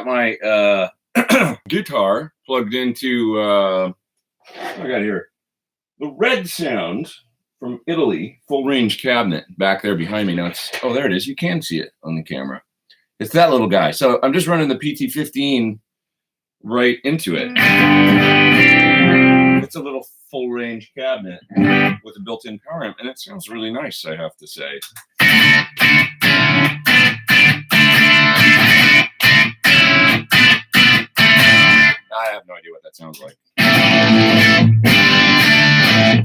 my guitar plugged into what I got here, the Red Sound from Italy full range cabinet back there behind me. Now it's, oh, there it is. You can see it on the camera. It's that little guy. So I'm just running the PT15 right into it. It's a little full range cabinet with a built-in power amp, and it sounds really nice, I have to say. I have no idea what that sounds like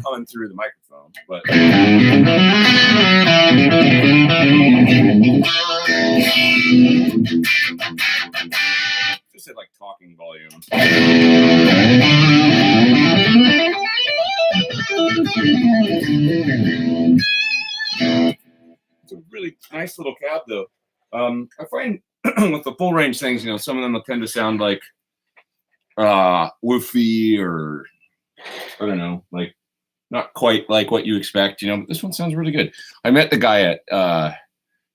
coming through the microphone, but just at like talking volume. It's a really nice little cab, though. I find with the full range things, you know, some of them will tend to sound like woofy, or I don't know, like not quite like what you expect, you know, but this one sounds really good. I met the guy at the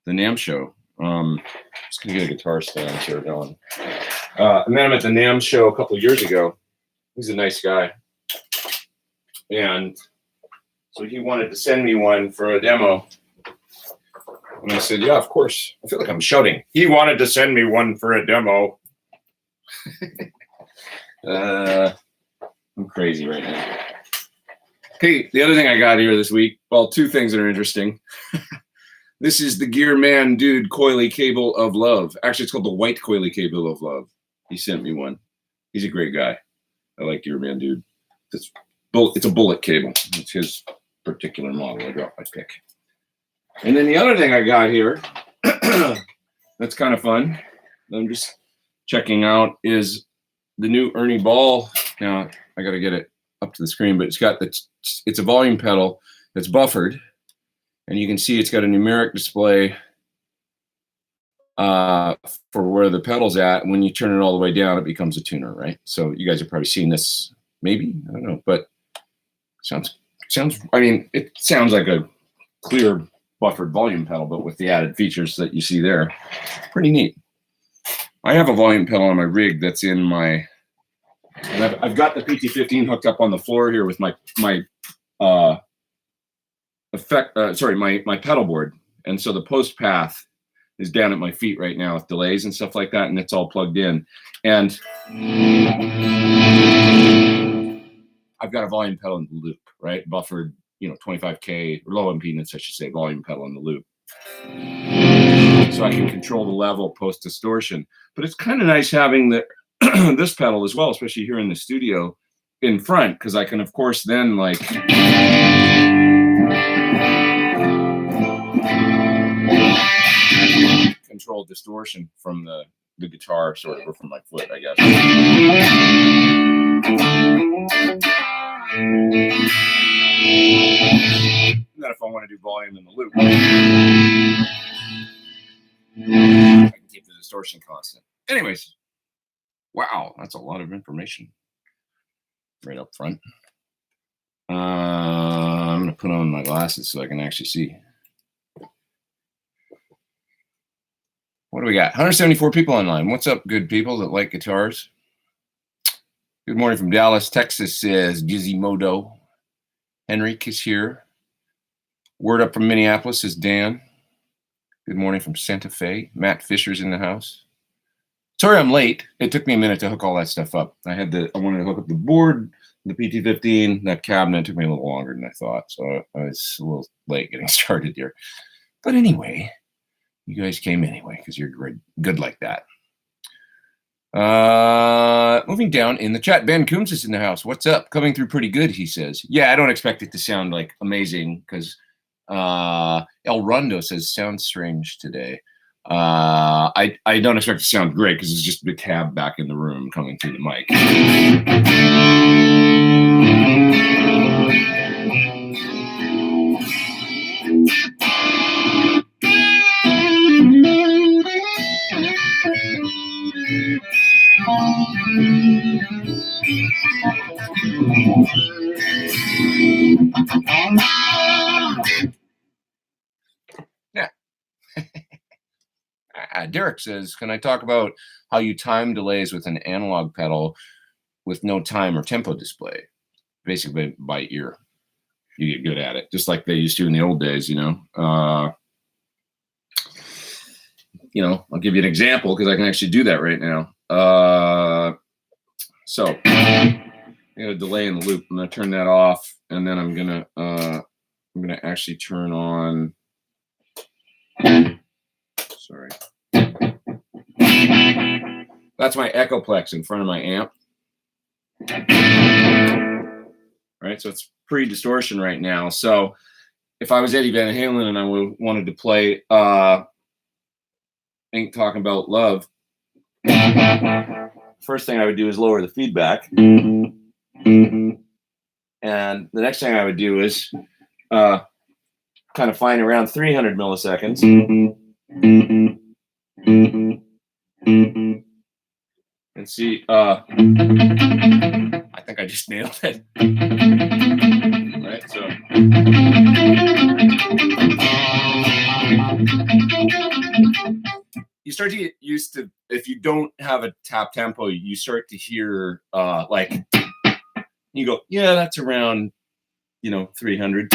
NAMM show. Just gonna get a guitar stand here going. I met him at the NAMM show a couple of years ago. He's a nice guy, and so he wanted to send me one for a demo. And I said, yeah, of course. I feel like I'm shouting. He wanted to send me one for a demo. I'm crazy right now. Okay, the other thing I got here this week, well, two things that are interesting. This is the Gear Man Dude Coily Cable of Love. Actually, it's called the White Coily Cable of Love. He sent me one. He's a great guy. I like Gear Man Dude. It's a bullet cable. It's his particular model. I dropped my pick. And then the other thing I got here that's kind of fun, I'm just checking out, is the new Ernie Ball. Now, I got to get it up to the screen, but it's a volume pedal that's buffered, and you can see it's got a numeric display for where the pedal's at. When you turn it all the way down, it becomes a tuner, right? So you guys have probably seen this, maybe, I don't know, but sounds. I mean, it sounds like a clear buffered volume pedal, but with the added features that you see there. Pretty neat. I have a volume pedal on my rig that's in my, and I've got the PT15 hooked up on the floor here with my pedal board, and so the post path is down at my feet right now with delays and stuff like that, and it's all plugged in. And I've got a volume pedal in the loop, right? Buffered, you know, 25K, or low impedance, I should say, volume pedal in the loop. So I can control the level post distortion. But it's kind of nice having this pedal as well, especially here in the studio in front, because I can, of course, then like control distortion from the guitar, sort of, or from my foot, I guess. And then if I want to do volume in the loop, I can keep the distortion constant. Anyways, wow, that's a lot of information right up front. I'm going to put on my glasses so I can actually see. What do we got? 174 people online. What's up, good people that like guitars? Good morning from Dallas, Texas, says Gizmodo. Henrik is here. Word up from Minneapolis is Dan. Good morning from Santa Fe. Matt Fisher's in the house. Sorry I'm late. It took me a minute to hook all that stuff up. I wanted to hook up the board, the PT15, that cabinet. It took me a little longer than I thought, so I was a little late getting started here. But anyway, you guys came anyway because you're good like that. Moving down in the chat, Ben Coombs is in the house. What's up? Coming through pretty good, he says. Yeah, I don't expect it to sound like amazing because El Rondo says sounds strange today. I don't expect it to sound great because it's just the cab back in the room coming through the mic. Yeah. Derek says, can I talk about how you time delays with an analog pedal with no time or tempo display? Basically by ear. You get good at it, just like they used to in the old days, you know. I'll give you an example because I can actually do that right now. So I got a delay in the loop. I'm gonna turn that off, and then I'm gonna actually turn on. Sorry, that's my Echoplex in front of my amp. Right, so it's pre-distortion right now. So if I was Eddie Van Halen and I wanted to play Ain't Talking About Love, first thing I would do is lower the feedback. And the next thing I would do is kind of find around 300 milliseconds. And see, I think I just nailed it. Right, so. You start to get used to, if you don't have a tap tempo, you start to hear like, you go, yeah, that's around, 300.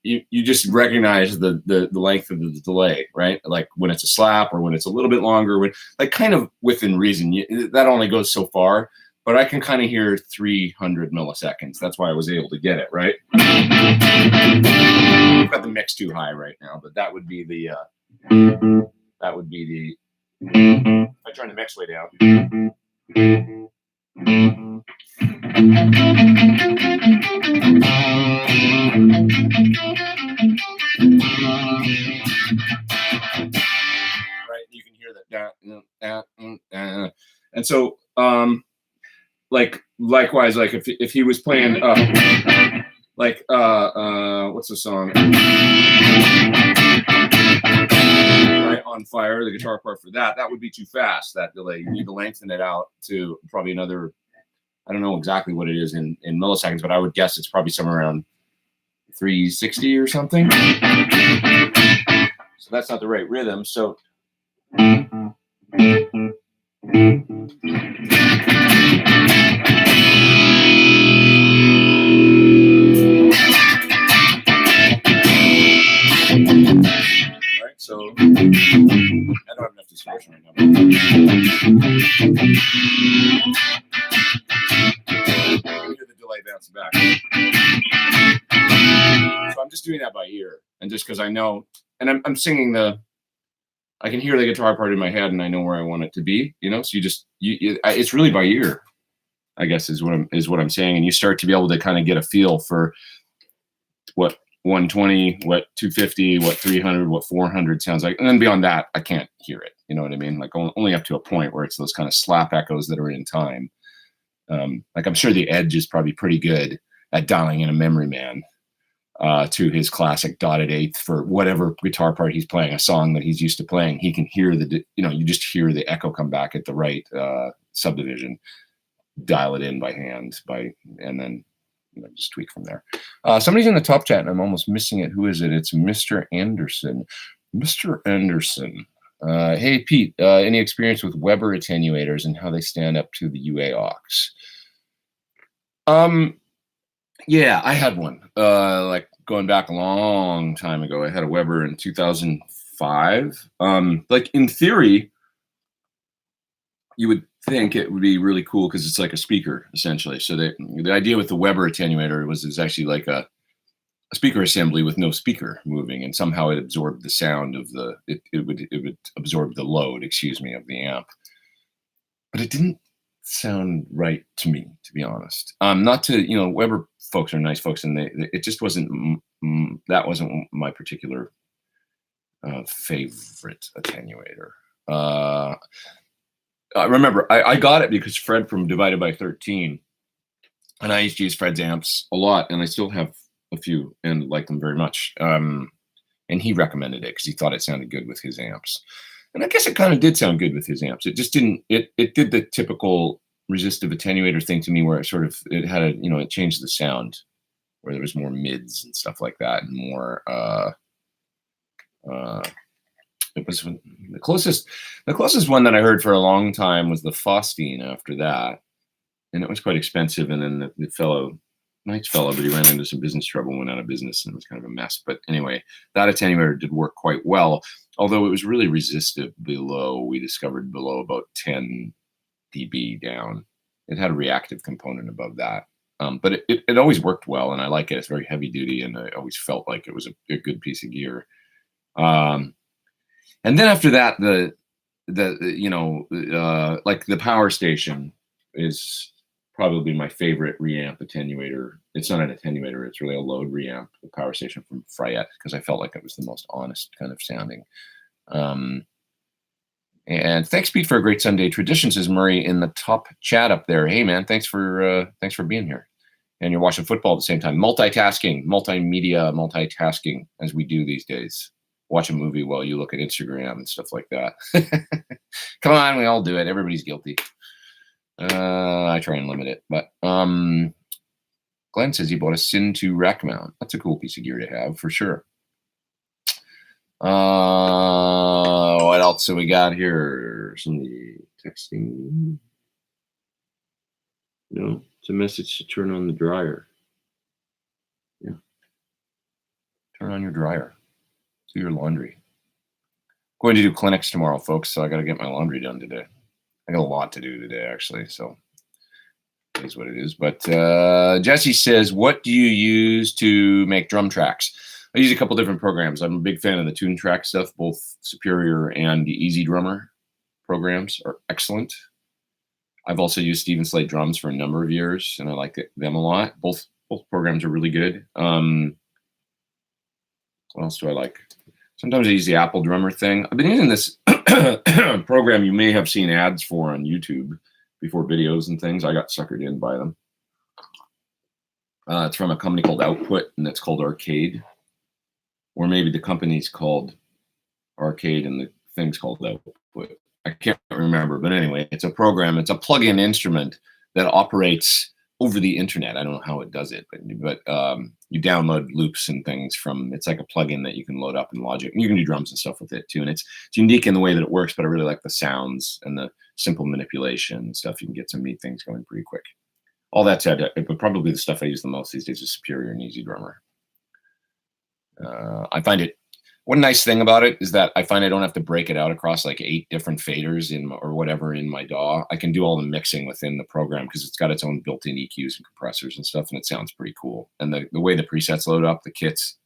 You just recognize the length of the delay, right? Like when it's a slap or when it's a little bit longer, like kind of within reason. That only goes so far, but I can kind of hear 300 milliseconds. That's why I was able to get it, right? I've got the mix too high right now, but that would be the, if I turn the mix way down. Right, you can hear that. And so, like likewise, like if he was playing, what's the song? Right, On Fire, the guitar part for that would be too fast. That delay, you need to lengthen it out to probably another. I don't know exactly what it is in milliseconds, but I would guess it's probably somewhere around 360 or something. So that's not the right rhythm. So right, so I don't have enough distortion right now. Hear the delay bouncing back. So I'm just doing that by ear, and just because I know, and I'm singing I can hear the guitar part in my head, and I know where I want it to be. So it's really by ear, I guess is what I'm saying, and you start to be able to kind of get a feel for what 120, what 250, what 300, what 400 sounds like, and then beyond that, I can't hear it. You know what I mean? Like only up to a point where it's those kind of slap echoes that are in time. Like I'm sure the Edge is probably pretty good at dialing in a memory man to his classic dotted eighth for whatever guitar part he's playing, a song that he's used to playing. He can hear you just hear the echo come back at the right subdivision, dial it in by hand, and then just tweak from there. Somebody's in the top chat and I'm almost missing it. Who is it? It's Mr. Anderson. Mr. Anderson. Hey, Pete, any experience with Weber attenuators and how they stand up to the UA aux? Yeah, I had one. Like going back a long time ago, I had a Weber in 2005. Like in theory, you would think it would be really cool because it's like a speaker essentially. So the idea with the Weber attenuator is actually like a speaker assembly with no speaker moving, and somehow it absorbed the sound of it would absorb the load, of the amp. But it didn't sound right to me, to be honest. Not to, Weber folks are nice folks, and it just wasn't, that wasn't my particular favorite attenuator. I remember I got it because Fred from Divided by 13, and I used to use Fred's amps a lot, and I still have a few and like them very much. And he recommended it because he thought it sounded good with his amps. And I guess it kind of did sound good with his amps. It just didn't, it did the typical resistive attenuator thing to me where it had it changed the sound where there was more mids and stuff like that and more, It was the closest one that I heard for a long time was the Faustine after that. And it was quite expensive. And then the fellow, nice fellow, but he ran into some business trouble, went out of business, and it was kind of a mess. But anyway, that attenuator did work quite well, although it was really resistive below, we discovered below about 10 dB down. It had a reactive component above that. But it always worked well, and I like it. It's very heavy duty, and I always felt like it was a good piece of gear. And then after that, like the Power Station is probably my favorite reamp attenuator. It's not an attenuator, it's really a load reamp, the Power Station from Fryette, because I felt like it was the most honest kind of sounding. And thanks, Pete, for a great Sunday tradition, says Murray in the top chat up there. Hey, man, thanks for being here. And you're watching football at the same time. Multitasking, multimedia, multitasking, as we do these days. Watch a movie while you look at Instagram and stuff like that. Come on, we all do it. Everybody's guilty. I try and limit it. But Glenn says he bought a Sin 2 rack mount. That's a cool piece of gear to have, for sure. What else have we got here? Somebody texting. No, it's a message to turn on the dryer. Yeah. Turn on your dryer. Do your laundry. Going to do clinics tomorrow, folks, so I got to get my laundry done today. I got a lot to do today, actually, so it is what it is. But Jesse says, what do you use to make drum tracks? I use a couple different programs. I'm a big fan of the Tune Track stuff. Both Superior and the Easy Drummer programs are excellent. I've also used Steven Slate drums for a number of years, and I like them a lot. Both programs are really good. What else do I like? Sometimes I use the Apple Drummer thing. I've been using this program you may have seen ads for on YouTube before videos and things. I got suckered in by them. It's from a company called Output, and it's called Arcade. Or maybe the company's called Arcade and the thing's called Output. I can't remember, but anyway, it's a program. It's a plug-in instrument that operates over the internet. I don't know how it does it, but you download loops and things from, it's like a plugin that you can load up in Logic. And you can do drums and stuff with it too. And it's unique in the way that it works, but I really like the sounds and the simple manipulation and stuff. You can get some neat things going pretty quick. All that said, but probably the stuff I use the most these days is Superior and Easy Drummer. I find it, one nice thing about it is that I find I don't have to break it out across like 8 different faders or whatever in my DAW. I can do all the mixing within the program because it's got its own built-in EQs and compressors and stuff, and it sounds pretty cool. And the way the presets load up, the kits,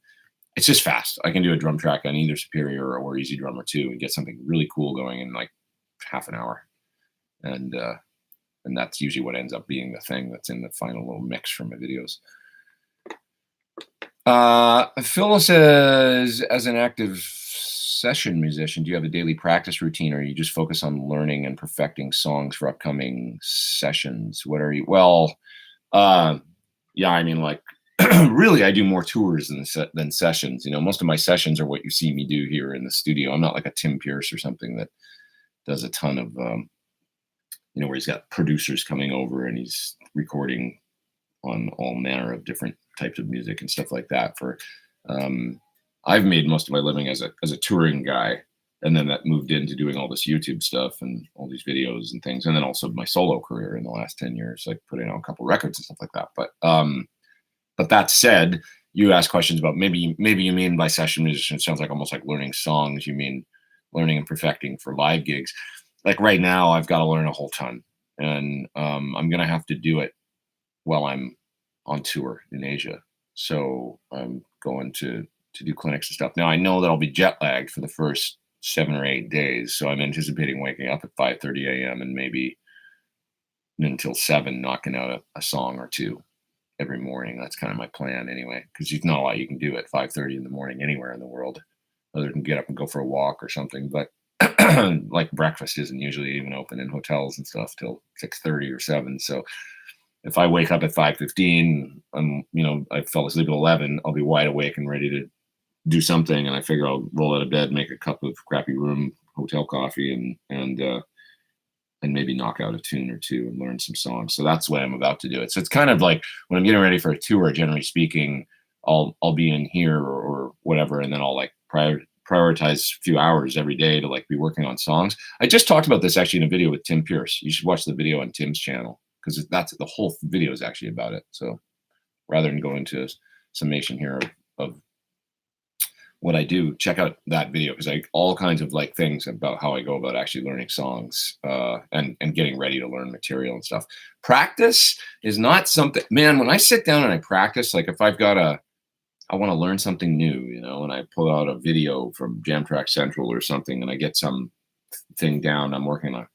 it's just fast. I can do a drum track on either Superior or Easy Drummer 2 and get something really cool going in like half an hour. And that's usually what ends up being the thing that's in the final little mix from my videos. Phil says, as an active session musician, do you have a daily practice routine, or you just focus on learning and perfecting songs for upcoming sessions? What are you? Well, yeah, I mean, like, really, I do more tours than sessions. You know, most of my sessions are what you see me do here in the studio. I'm not like a Tim Pierce or something that does a ton of, you know, where he's got producers coming over and he's recording on all manner of different types of music and stuff like that. For I've made most of my living as a touring guy, and then that moved into doing all this YouTube stuff and all these videos and things, and then also my solo career in the last 10 years, like putting out a couple records and stuff like that. But that said, you ask questions about maybe you mean by session musician, it sounds like almost like learning songs. You mean learning and perfecting for live gigs. Like right now, I've got to learn a whole ton, and I'm gonna have to do it while I'm on tour in Asia. So I'm going to do clinics and stuff. Now I know that I'll be jet lagged for the first 7 or 8 days. So I'm anticipating waking up at 5:30 a.m. and maybe until 7, knocking out a song or two every morning. That's kind of my plan anyway, because there's not a lot you can do at 5:30 in the morning anywhere in the world other than get up and go for a walk or something. But like breakfast isn't usually even open in hotels and stuff till 6:30 or 7. So if I wake up at 5:15, you know, I fell asleep at 11, I'll be wide awake and ready to do something. And I figure I'll roll out of bed, make a cup of crappy room hotel coffee, and maybe knock out a tune or two and learn some songs. So that's what I'm about to do it. So it's kind of like when I'm getting ready for a tour, generally speaking, I'll be in here or whatever, and then I'll like prioritize a few hours every day to like be working on songs. I just talked about this actually in a video with Tim Pierce. You should watch the video on Tim's channel because that's the whole video is actually about it. So rather than go into summation here of what I do, check out that video because I all kinds of like things about how I go about actually learning songs and getting ready to learn material and stuff. Practice is not something, man, when I sit down and I practice, like if I've got I want to learn something new, you know, and I pull out a video from Jam Track Central or something and I get some thing down I'm working on,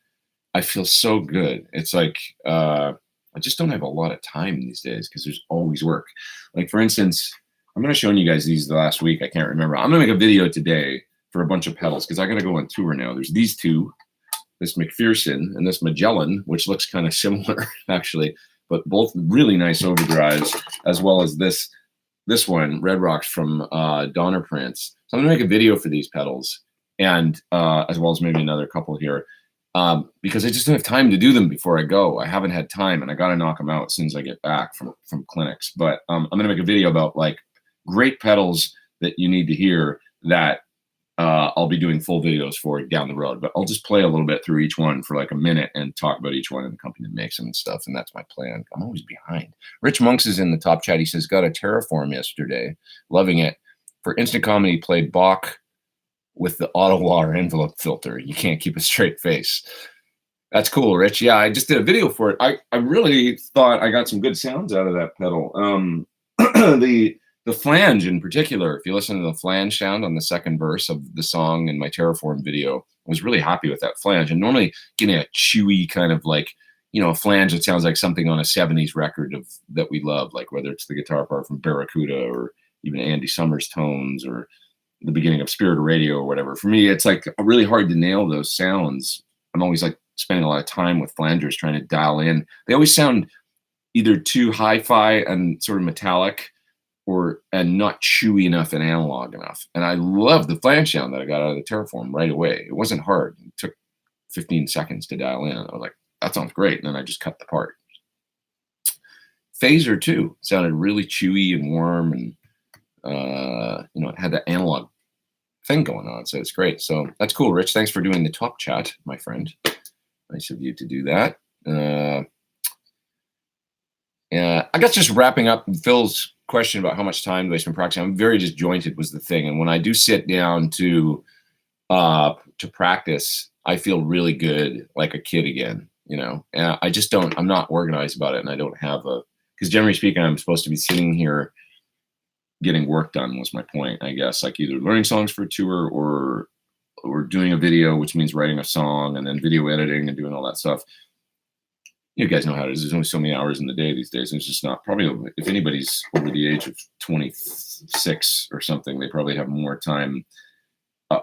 I feel so good. It's like, I just don't have a lot of time these days because there's always work. Like for instance, I'm going to show you guys these the last week. I can't remember. I'm going to make a video today for a bunch of pedals because I got to go on tour now. There's these two, this McPherson and this Magellan, which looks kind of similar actually, but both really nice overdrives, as well as this one, Red Rocks from Donner Prince. So I'm going to make a video for these pedals and as well as maybe another couple here because I just don't have time to do them before I go. I haven't had time and I got to knock them out as soon as I get back from clinics. But I'm going to make a video about like great pedals that you need to hear that I'll be doing full videos for down the road, but I'll just play a little bit through each one for like a minute and talk about each one and the company that makes them and stuff. And that's my plan. I'm always behind. Rich Monks is in the top chat. He says, got a Terraform yesterday. Loving it. For instant comedy, played Bach with the Ottawa envelope filter. You can't keep a straight face. That's cool, Rich. Yeah, I just did a video for it. I really thought I got some good sounds out of that pedal. The flange in particular, if you listen to the flange sound on the second verse of the song in my Terraform video, I was really happy with that flange. And normally getting a chewy kind of like, you know, a flange that sounds like something on a 70s record that we love, like whether it's the guitar part from Barracuda or even Andy Summers tones or the beginning of Spirit of Radio or whatever. For me, it's like really hard to nail those sounds. I'm always like spending a lot of time with flangers trying to dial in. They always sound either too hi-fi and sort of metallic and not chewy enough and analog enough. And I love the flange sound that I got out of the Terraform right away. It wasn't hard. It took 15 seconds to dial in. I was like, that sounds great. And then I just cut the part. Phaser too sounded really chewy and warm and you know, it had that analog thing going on. So it's great. So that's cool, Rich. Thanks for doing the top chat, my friend. Nice of you to do that. Yeah, I guess just wrapping up Phil's question about how much time do I spend practicing. I'm very disjointed was the thing. And when I do sit down to practice, I feel really good, like a kid again, you know, and I just don't, I'm not organized about it. And I don't have because generally speaking, I'm supposed to be sitting here getting work done was my point, I guess, like either learning songs for a tour or doing a video, which means writing a song and then video editing and doing all that stuff. You guys know how it is. There's only so many hours in the day these days. And it's just not probably, if anybody's over the age of 26 or something, they probably have more time,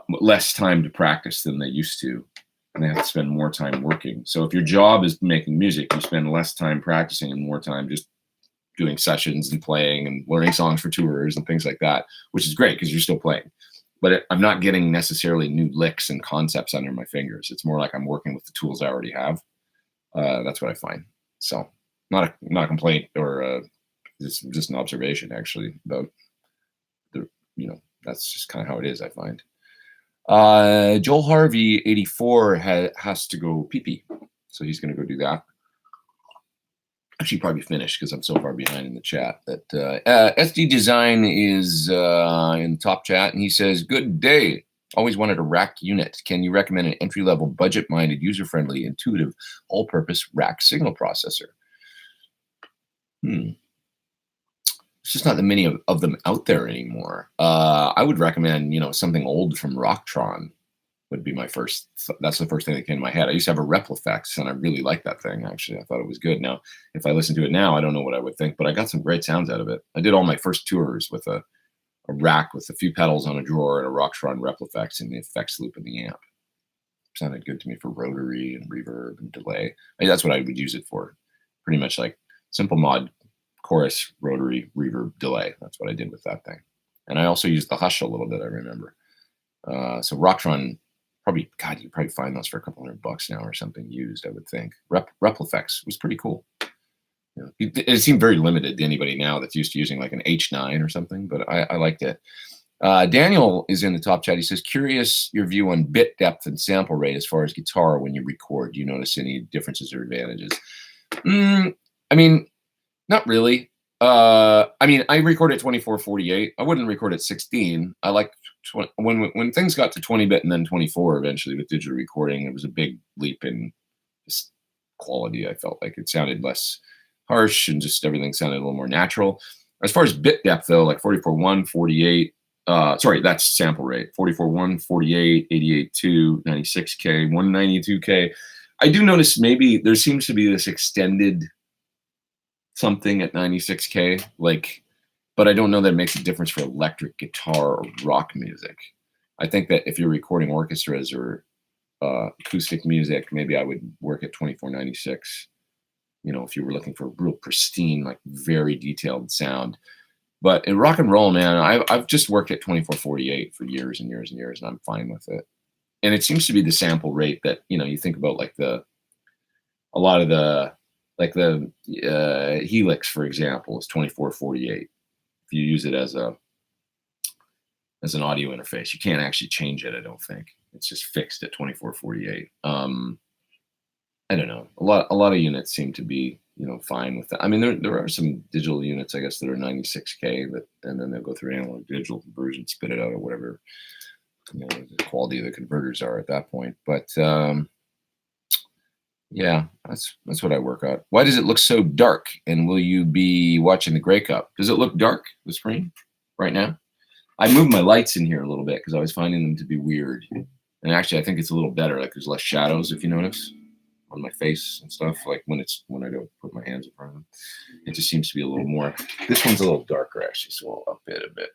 less time to practice than they used to. And they have to spend more time working. So if your job is making music, you spend less time practicing and more time just doing sessions and playing and learning songs for tours and things like that, which is great because you're still playing. But I'm not getting necessarily new licks and concepts under my fingers. It's more like I'm working with the tools I already have. That's what I find. So not a complaint or just an observation actually about the, you know, that's just kind of how it is, I find. Joel Harvey 84 has to go pee-pee. So he's going to go do that. Actually probably finished because I'm so far behind in the chat. That SD Design is in the top chat and he says, good day. Always wanted a rack unit. Can you recommend an entry-level, budget-minded, user-friendly, intuitive, all-purpose rack signal processor? There's just not that many of them out there anymore. I would recommend, you know, something old from Rocktron would be my first. That's the first thing that came to my head. I used to have a Replifex, and I really liked that thing, actually. I thought it was good. Now, if I listen to it now, I don't know what I would think, but I got some great sounds out of it. I did all my first tours with a rack with a few pedals on a drawer and a Rocktron Replifex and the effects loop in the amp. Sounded good to me for rotary and reverb and delay. I mean, that's what I would use it for. Pretty much like simple mod, chorus, rotary, reverb, delay. That's what I did with that thing. And I also used the Hush a little bit, I remember. So Rocktron, probably, God, you probably find those for a couple $100 now or something used, I would think. Replifex was pretty cool. You know, it seemed very limited to anybody now that's used to using like an H9 or something, but I liked it. Daniel is in the top chat. He says, curious your view on bit depth and sample rate as far as guitar when you record. Do you notice any differences or advantages? I mean, not really. I mean, I record at 24/48. I wouldn't record at 16. I like when things got to 20-bit and then 24 eventually with digital recording, it was a big leap in just quality. I felt like it sounded less harsh and just everything sounded a little more natural. As far as bit depth though, like 44.1, 48, sorry, that's sample rate. 44.1, 48, 88.2, 96K, 192K. I do notice maybe there seems to be this extended something at 96K, like, but I don't know that it makes a difference for electric guitar or rock music. I think that if you're recording orchestras or acoustic music, maybe I would work at 2496. You know, if you were looking for real pristine, like very detailed sound. But in rock and roll, man, I've just worked at 24/48 for years and years and years, and I'm fine with it. And it seems to be the sample rate that, you know, you think about like a lot of the, like the Helix, for example, is 24/48. If you use it as an audio interface, you can't actually change it. I don't think it's just fixed at 24/48. I don't know. A lot of units seem to be, you know, fine with that. I mean, there are some digital units, I guess, that are 96K, but and then they'll go through analog digital conversion, spit it out, or whatever, you know, the quality of the converters are at that point. But yeah, that's what I work on. Why does it look so dark? And will you be watching the Grey Cup? Does it look dark, the screen, right now? I moved my lights in here a little bit because I was finding them to be weird. And actually, I think it's a little better. Like there's less shadows, if you notice, on my face and stuff. Like when I don't put my hands in front of them, it just seems to be a little more. This one's a little darker actually, so I'll up it a bit.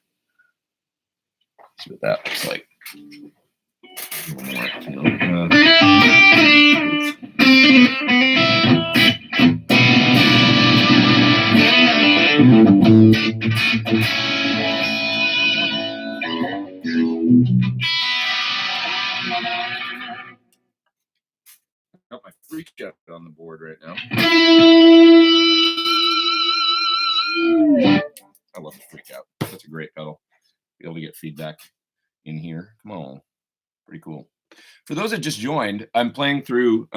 See what that looks like. A little more, you know. Got my freak out on the board right now. I love the freak out. That's a great pedal. Be able to get feedback in here. Come on. Pretty cool. For those that just joined, I'm playing through,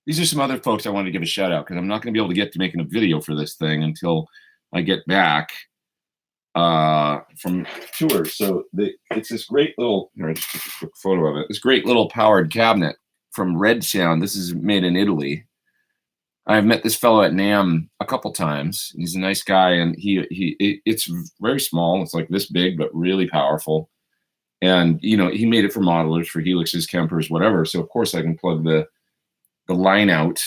these are some other folks I wanted to give a shout out because I'm not going to be able to get to making a video for this thing until I get back from tour. So it's this great little, here, I just took a quick photo of it, this great little powered cabinet from Red Sound. This is made in Italy. I've met this fellow at NAMM a couple times. He's a nice guy, and it's very small. It's like this big, but really powerful. And, you know, he made it for modelers, for Helixes, Kempers, whatever. So, of course, I can plug the line out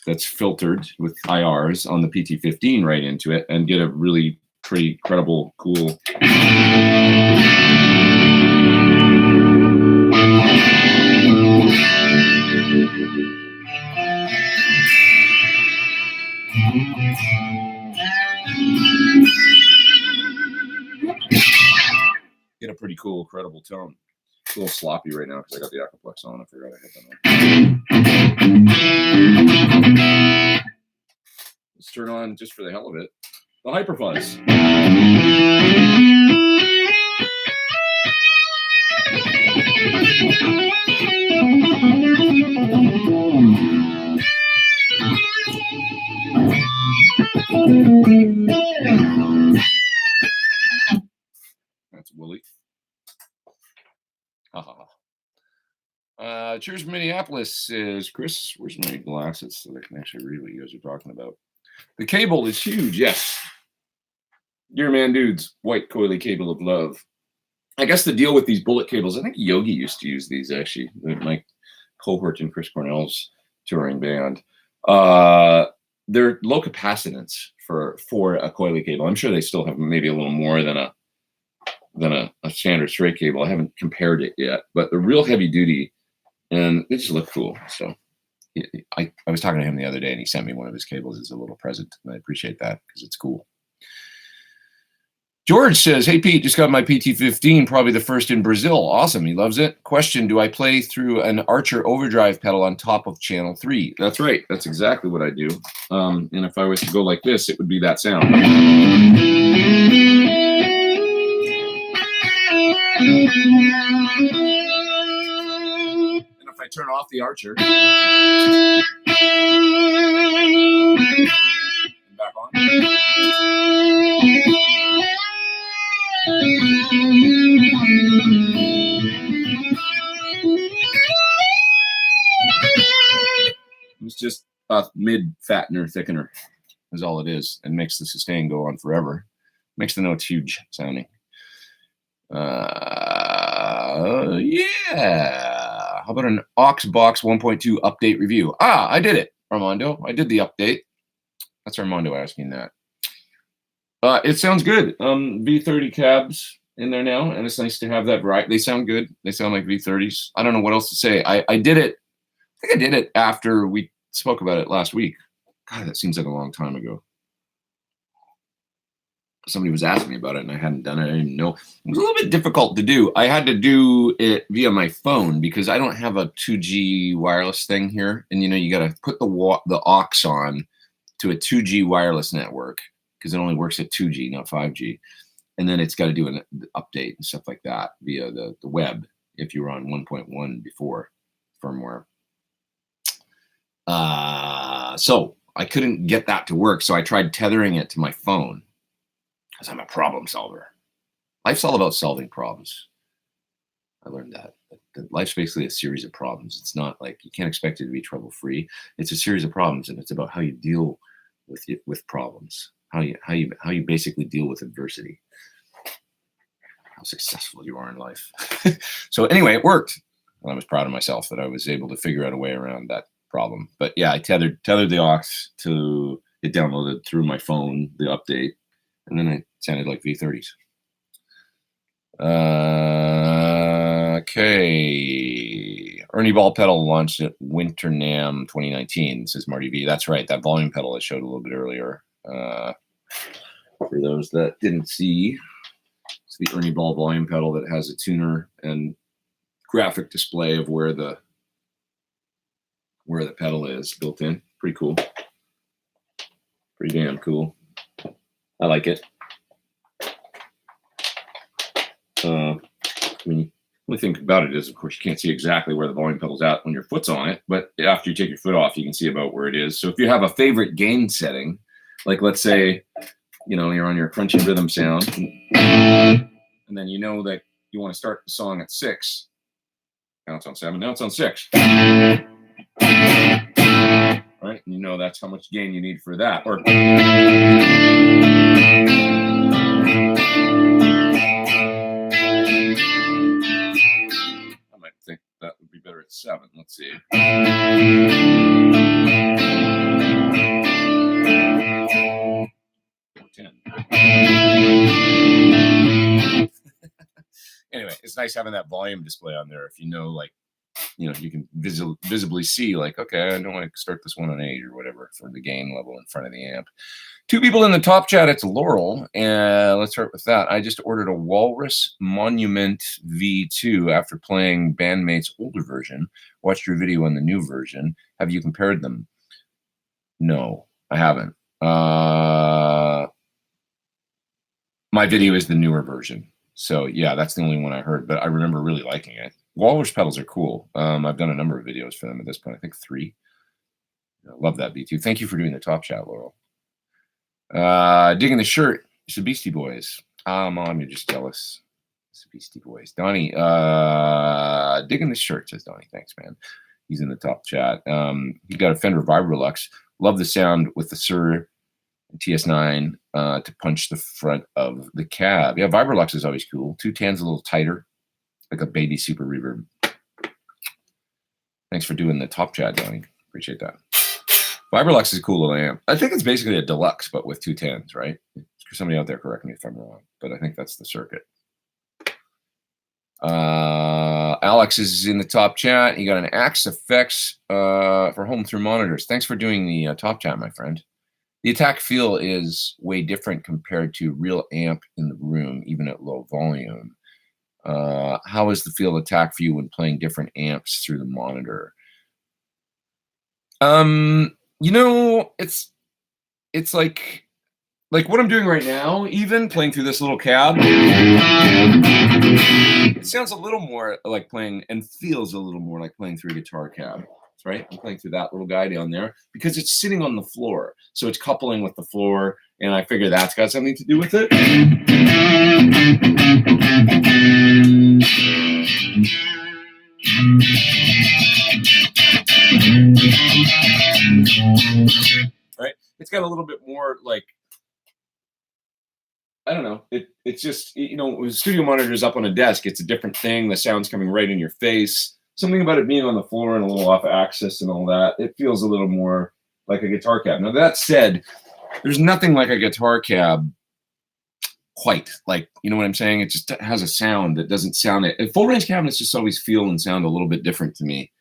that's filtered with IRs on the PT15 right into it and get a really pretty credible, cool. Get a pretty cool, credible tone. It's a little sloppy right now because I got the Acaplex on. I forgot I had that on. Let's turn on, just for the hell of it, the Hyperfuzz. That's Willie. Cheers from Minneapolis, says Chris. Where's my glasses so I can actually read what you guys are talking about? The cable is huge, yes. Dear Man Dudes, white coily cable of love. I guess the deal with these bullet cables, I think Yogi used to use these actually. My cohort in Chris Cornell's touring band. They're low capacitance for a coily cable. I'm sure they still have maybe a little more than a standard straight cable. I haven't compared it yet, but they're real heavy duty and they just look cool. So I was talking to him the other day and he sent me one of his cables as a little present, and I appreciate that because it's cool. George says, hey, Pete, just got my PT15, probably the first in Brazil. Awesome. He loves it. Question, do I play through an Archer overdrive pedal on top of channel 3? That's right. That's exactly what I do. And if I was to go like this, it would be that sound. And if I turn off the Archer, and back on. It's just a mid fattener thickener is all it is, and makes the sustain go on forever. Makes the notes huge sounding. Yeah. How about an Aux Box 1.2 update review? I did it, Armando. I did the update. That's Armando asking that. It sounds good. V30 cabs in there now, and it's nice to have that variety. They sound good. They sound like V30s. I don't know what else to say. I did it. I think I did it after we spoke about it last week. God, that seems like a long time ago. Somebody was asking me about it, and I hadn't done it. I didn't know. It was a little bit difficult to do. I had to do it via my phone because I don't have a 2G wireless thing here. And, you got to put the aux on to a 2G wireless network because it only works at 2G, not 5G. And then it's got to do an update and stuff like that via the web if you were on 1.1 before firmware. So I couldn't get that to work. So I tried tethering it to my phone. Because I'm a problem solver. Life's all about solving problems. I learned that. Life's basically a series of problems. It's not like you can't expect it to be trouble-free. It's a series of problems, and it's about how you deal with problems. How you basically deal with adversity. How successful you are in life. So anyway, it worked. And I was proud of myself that I was able to figure out a way around that problem. But yeah, I tethered the aux to it, downloaded through my phone the update. And then it sounded like V30s. Okay. Ernie Ball pedal launched at Winter NAMM 2019, says Marty V. That's right. That volume pedal I showed a little bit earlier. For those that didn't see, it's the Ernie Ball volume pedal that has a tuner and graphic display of where the pedal is built in. Pretty cool. Pretty damn cool. I like it. I mean, the only thing about it is, of course, you can't see exactly where the volume pedal's at when your foot's on it, but after you take your foot off, you can see about where it is. So if you have a favorite gain setting, like let's say, you're on your crunchy rhythm sound, and then you know that you want to start the song at 6. Now it's on 7. Now it's on 6. Right? And that's how much gain you need for that. Or I might think that would be better at 7. Let's see. Or 10. Anyway, it's nice having that volume display on there if you can visibly see, like, okay, I don't want to start this one on 8 or whatever for the gain level in front of the amp. 2 people in the top chat. It's Laurel. And let's start with that. I just ordered a Walrus Monument V2 after playing Bandmate's older version. Watched your video on the new version. Have you compared them? No, I haven't. My video is the newer version. So, yeah, that's the only one I heard. But I remember really liking it. Walrus pedals are cool. I've done a number of videos for them at this point. I think 3. I love that V2. Thank you for doing the top chat, Laurel. Digging the shirt. It's the Beastie Boys. Mom, you're just jealous. It's the Beastie Boys. Donnie, digging the shirt, says Donnie. Thanks, man. He's in the top chat. He got a Fender Vibrolux. Love the sound with the Sur TS9 to punch the front of the cab. Yeah, Vibrolux is always cool. 210's a little tighter. Like a baby super reverb. Thanks for doing the top chat, Donnie. Appreciate that. Vibrolux is a cool little amp. I think it's basically a deluxe, but with 210s, right? Somebody out there correct me if I'm wrong, but I think that's the circuit. Alex is in the top chat. You got an Axe Effects for home through monitors. Thanks for doing the top chat, my friend. The attack feel is way different compared to real amp in the room, even at low volume. How is the field attack for you when playing different amps through the monitor? It's like what I'm doing right now, even playing through this little cab. it sounds a little more like playing and feels a little more like playing through a guitar cab, right? I'm playing through that little guy down there because it's sitting on the floor. So it's coupling with the floor, and I figure that's got something to do with it. Right? It's got a little bit more like, I don't know. It's just, you know, with studio monitors up on a desk, it's a different thing. The sound's coming right in your face. Something about it being on the floor and a little off axis and all that, it feels a little more like a guitar cab. Now, that said, there's nothing like a guitar cab quite. Like, you know what I'm saying? It just has a sound that doesn't sound it. Full range cabinets just always feel and sound a little bit different to me.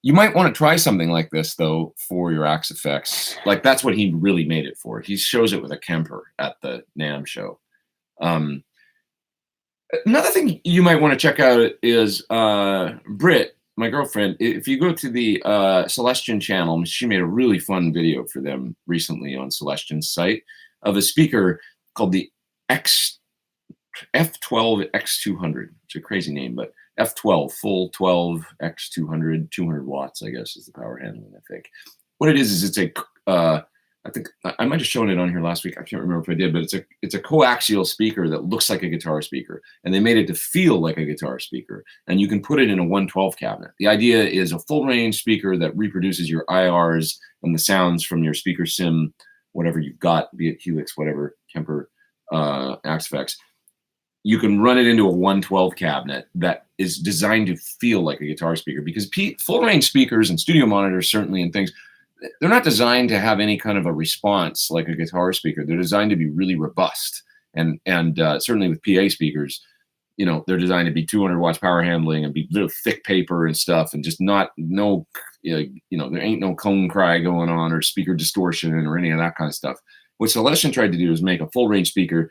You might want to try something like this, though, for your Axe effects. Like, that's what he really made it for. He shows it with a Kemper at the NAMM show. Another thing you might want to check out is Britt, my girlfriend. If you go to the Celestion channel, she made a really fun video for them recently on Celestion's site of a speaker called the F12 X200. It's a crazy name, but F12, full 12 X200, 200 watts, I guess, is the power handling, I think. What it is it's a, I think I might have shown it on here last week. I can't remember if I did, but it's a coaxial speaker that looks like a guitar speaker, and they made it to feel like a guitar speaker, and you can put it in a 112 cabinet. The idea is a full range speaker that reproduces your IRs and the sounds from your speaker sim, whatever you've got, be it Helix, whatever, Kemper, Axe effects. You can run it into a 112 cabinet that is designed to feel like a guitar speaker, because full range speakers and studio monitors, certainly, and things, they're not designed to have any kind of a response like a guitar speaker. They're designed to be really robust, and certainly with PA speakers, you know, they're designed to be 200 watts power handling and be little thick paper and stuff, and just there ain't no cone cry going on or speaker distortion or any of that kind of stuff. What Celestion tried to do is make a full range speaker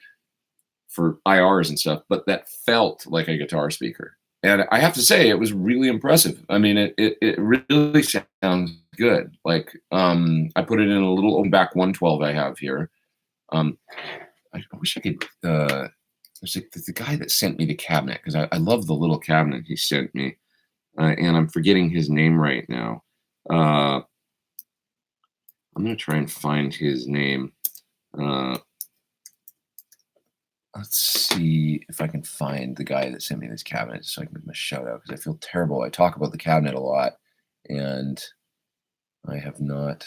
for IRs and stuff, but that felt like a guitar speaker. And I have to say, it was really impressive. I mean, it really sounds good. Like, I put it in a little open back 112 I have here. I wish I could, there's the guy that sent me the cabinet, because I love the little cabinet he sent me. And I'm forgetting his name right now. I'm going to try and find his name. Let's see if I can find the guy that sent me this cabinet so I can give him a shout out, because I feel terrible. I talk about the cabinet a lot, and I have not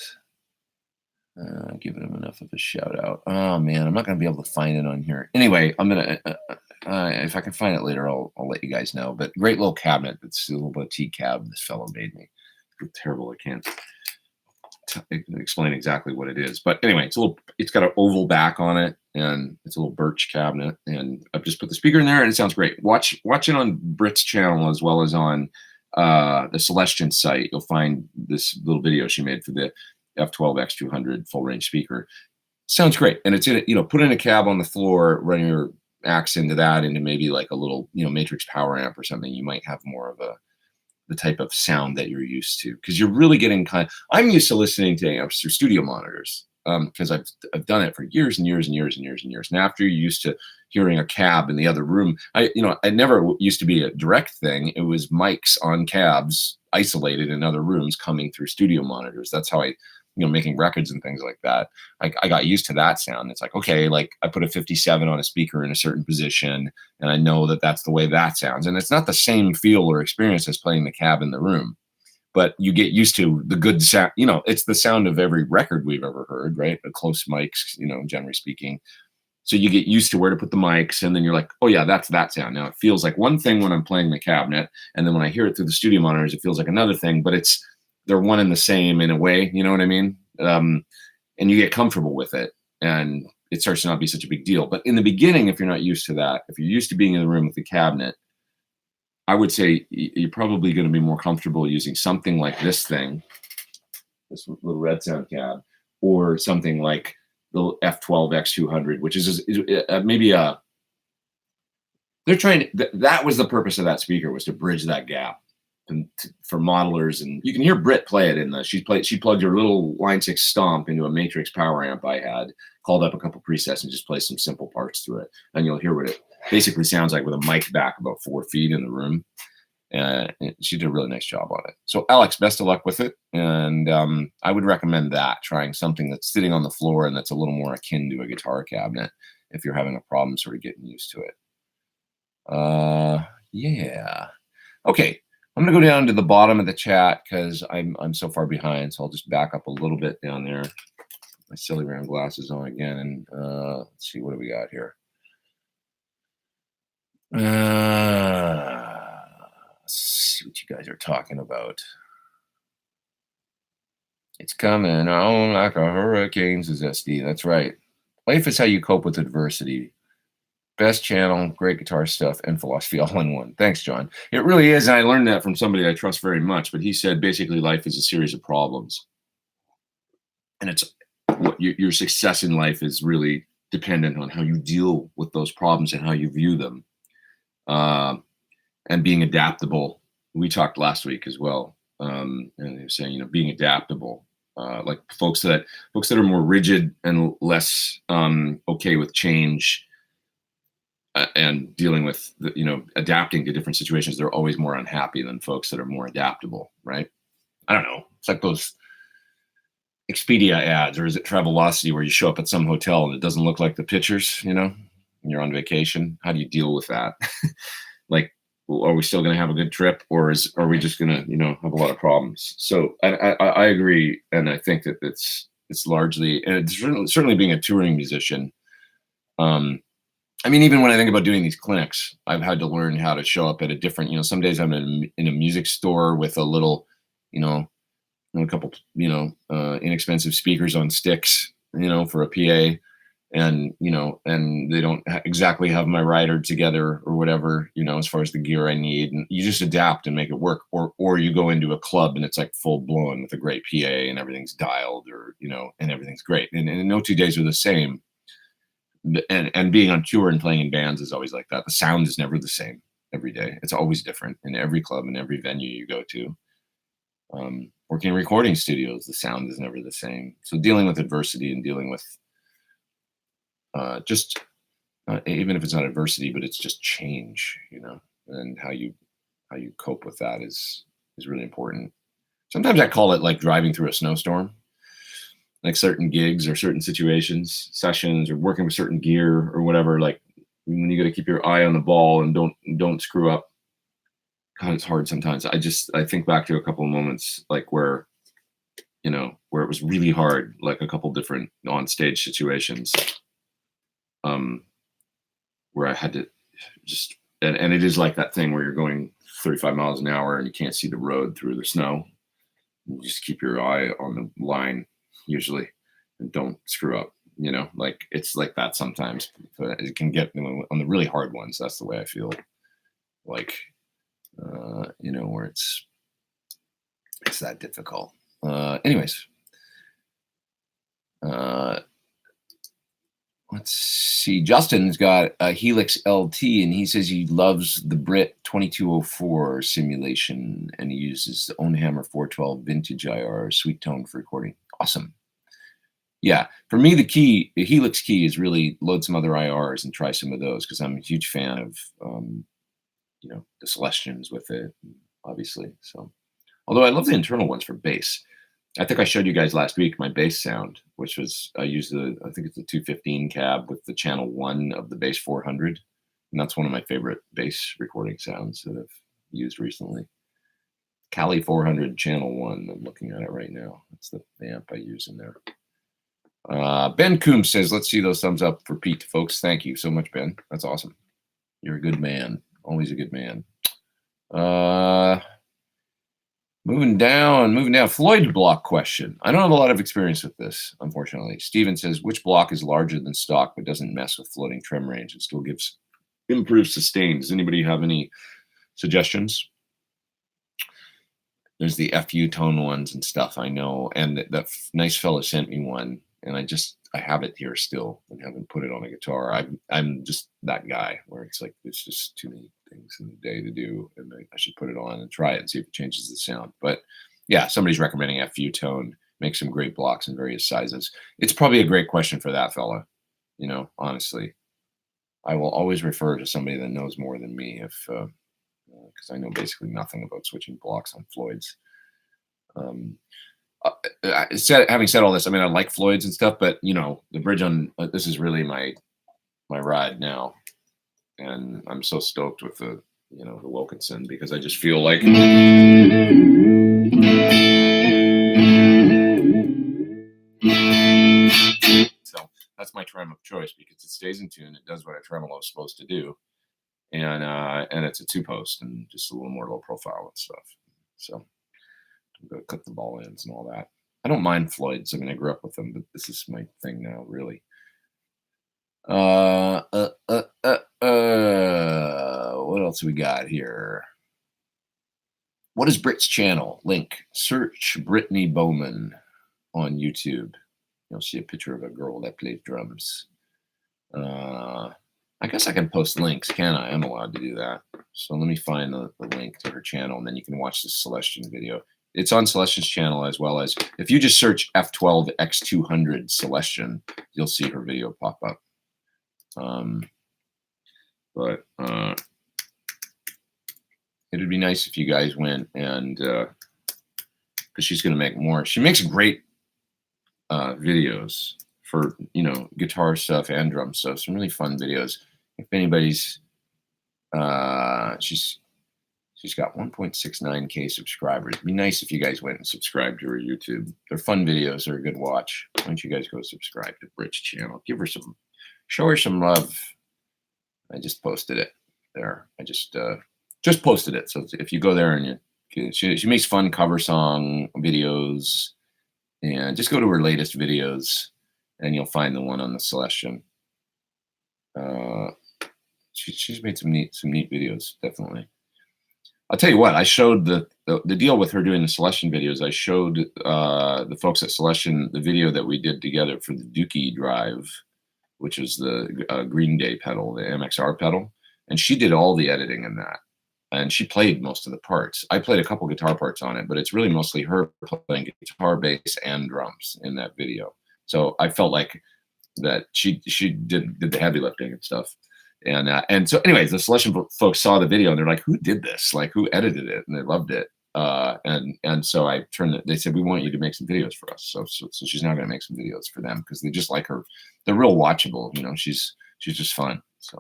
given him enough of a shout out. Oh man, I'm not going to be able to find it on here. Anyway, I'm going to, if I can find it later, I'll let you guys know. But great little cabinet. It's a little boutique cab this fellow made me. I feel terrible. I can't explain exactly what it is, but anyway, it's got an oval back on it, and it's a little birch cabinet, and I've just put the speaker in there, and it sounds great. Watch it on Britt's channel as well as on the Celestion site. You'll find this little video she made for the F12 X200 full range speaker. Sounds great, and it's in it. You know, put in a cab on the floor, run your Axe into that, into maybe like a little, you know, Matrix power amp or something. You might have more of the type of sound that you're used to, because you're really getting I'm used to listening to amps through studio monitors, because I've done it for years and years and years and years and years. And after you're used to hearing a cab in the other room, I never used to be a direct thing. It was mics on cabs isolated in other rooms coming through studio monitors. That's how making records and things like that. I got used to that sound. It's like, okay, like I put a 57 on a speaker in a certain position, and I know that that's the way that sounds. And it's not the same feel or experience as playing the cab in the room, but you get used to the good sound. You know, it's the sound of every record we've ever heard, right? The close mics, generally speaking. So you get used to where to put the mics, and then you're like, oh yeah, that's that sound. Now it feels like one thing when I'm playing the cabinet, and then when I hear it through the studio monitors, it feels like another thing, but they're one and the same in a way, you know what I mean? And you get comfortable with it, and it starts to not be such a big deal. But in the beginning, if you're not used to that, if you're used to being in the room with the cabinet, I would say you're probably going to be more comfortable using something like this thing, this little red sound cab, or something like the F12 X200, which is maybe they're trying to, that was the purpose of that speaker, was to bridge that gap. And for modelers, and you can hear Britt play it she plugged her little Line 6 Stomp into a Matrix power amp I had, called up a couple presets and just played some simple parts through it, and you'll hear what basically sounds like with a mic back about 4 feet in the room. She did a really nice job on it. So Alex, best of luck with it. And I would recommend that, trying something that's sitting on the floor and that's a little more akin to a guitar cabinet if you're having a problem sort of getting used to it. Yeah. Okay. I'm going to go down to the bottom of the chat because I'm so far behind. So I'll just back up a little bit down there. My silly round glasses on again. And let's see, what do we got here? Let's see what you guys are talking about. It's coming on like a hurricane, says SD. That's right. Life is how you cope with adversity. Best channel, great guitar stuff, and philosophy all in one. Thanks, John. It really is. And I learned that from somebody I trust very much. But he said basically life is a series of problems. And it's your success in life is really dependent on how you deal with those problems and how you view them. And being adaptable. We talked last week as well. And they were saying, being adaptable. Like folks that are more rigid and less okay with change and dealing with adapting to different situations, they're always more unhappy than folks that are more adaptable, right? I don't know. It's like those Expedia ads, or is it Travelocity, where you show up at some hotel and it doesn't look like the pictures, and you're on vacation. How do you deal with that? Like, are we still going to have a good trip, or are we just going to, have a lot of problems? So I agree, and I think that it's largely, and it's certainly being a touring musician. Even when I think about doing these clinics, I've had to learn how to show up at a different, some days I'm in a music store with a little, a couple, inexpensive speakers on sticks, for a PA. And and they don't exactly have my rider together or whatever, as far as the gear I need, and you just adapt and make it work. Or you go into a club and it's like full blown with a great PA and everything's dialed, or and everything's great, and no 2 days are the same. And being on tour and playing in bands is always like that. The sound is never the same every day. It's always different in every club and every venue you go to. Working in recording studios, the sound is never the same. So dealing with adversity and dealing with even if it's not adversity, but it's just change, and how you cope with that is really important. Sometimes I call it like driving through a snowstorm, like certain gigs or certain situations, sessions, or working with certain gear or whatever. Like when you got to keep your eye on the ball and don't screw up. God, it's hard sometimes. I think back to a couple of moments like where it was really hard, like a couple different on stage situations. Where I had to just, and it is like that thing where you're going 35 miles an hour and you can't see the road through the snow. You just keep your eye on the line usually and don't screw up, like it's like that sometimes. It can get on the really hard ones. That's the way I feel like, where it's that difficult. Anyways, let's see. Justin's got a Helix LT, and he says he loves the Brit 2204 simulation, and he uses the Ownhammer 412 vintage IR sweet tone for recording. Awesome. Yeah, for me, the Helix key is really load some other IRs and try some of those, because I'm a huge fan of, the Celestians with it, obviously. So, although I love the internal ones for bass. I think I showed you guys last week my bass sound, which was I used I think it's the 215 cab with the channel 1 of the bass 400, and that's one of my favorite bass recording sounds that I've used recently. Cali 400 channel 1. I'm looking at it right now. That's the amp I use in there. Ben Coombs says, "Let's see those thumbs up for Pete, folks." Thank you so much, Ben. That's awesome. You're a good man. Always a good man. Moving down. Floyd block question. I don't have a lot of experience with this, unfortunately. Steven says, which block is larger than stock but doesn't mess with floating trim range and still gives improved sustain? Does anybody have any suggestions? There's the FU tone ones and stuff, I know. And that nice fella sent me one, and I have it here still and haven't put it on a guitar. I'm just that guy where it's like, it's just too many things in the day to do, and I should put it on and try it and see if it changes the sound. But yeah, somebody's recommending FU tone, make some great blocks in various sizes. It's probably a great question for that fella, honestly. I will always refer to somebody that knows more than me if, because I know basically nothing about switching blocks on Floyd's. Having said all this, I mean, I like Floyd's and stuff, but you know, the bridge on this is really my ride now, and I'm so stoked with the the Wilkinson because I just feel like so that's my trem of choice because it stays in tune, it does what a tremolo is supposed to do, and it's a 2-post and just a little more low profile and stuff. So I'm gonna cut the ball ends and all that. I don't mind Floyd's. I mean, I grew up with them, but this is my thing now, really. What else we got here? What is Brit's channel? Link. Search Brittany Bowman on YouTube. You'll see a picture of a girl that plays drums. I guess I can post links, can I? I'm allowed to do that. So let me find the link to her channel, and then you can watch this Celestion video. It's on Celestion's channel, as well as if you just search F12 X200 Celestion, you'll see her video pop up. But it'd be nice if you guys went and because she's going to make more. She makes great videos for guitar stuff and drum stuff. Some really fun videos. If anybody's she's got 1.69K subscribers. It'd be nice if you guys went and subscribed to her YouTube. They're fun videos. They're a good watch. Why don't you guys go subscribe to Brit's channel? Give her show her some love. I just posted it there. I just posted it. So if you go there and she makes fun cover song videos, and just go to her latest videos, and you'll find the one on the Celestion. She's made some neat videos, definitely. I'll tell you what, I showed the deal with her doing the Celestion videos. I showed the folks at Celestion the video that we did together for the Dookie Drive, which is the Green Day pedal, the MXR pedal. And she did all the editing in that. And she played most of the parts. I played a couple guitar parts on it, but it's really mostly her playing guitar, bass, and drums in that video. So I felt like that she did the heavy lifting and stuff. And so anyways, the Celestion folks saw the video and they're like, who did this? Like, who edited it? And they loved it. And so I turned it, they said, we want you to make some videos for us. So she's now going to make some videos for them because they just like her. They're real watchable. She's just fun. So,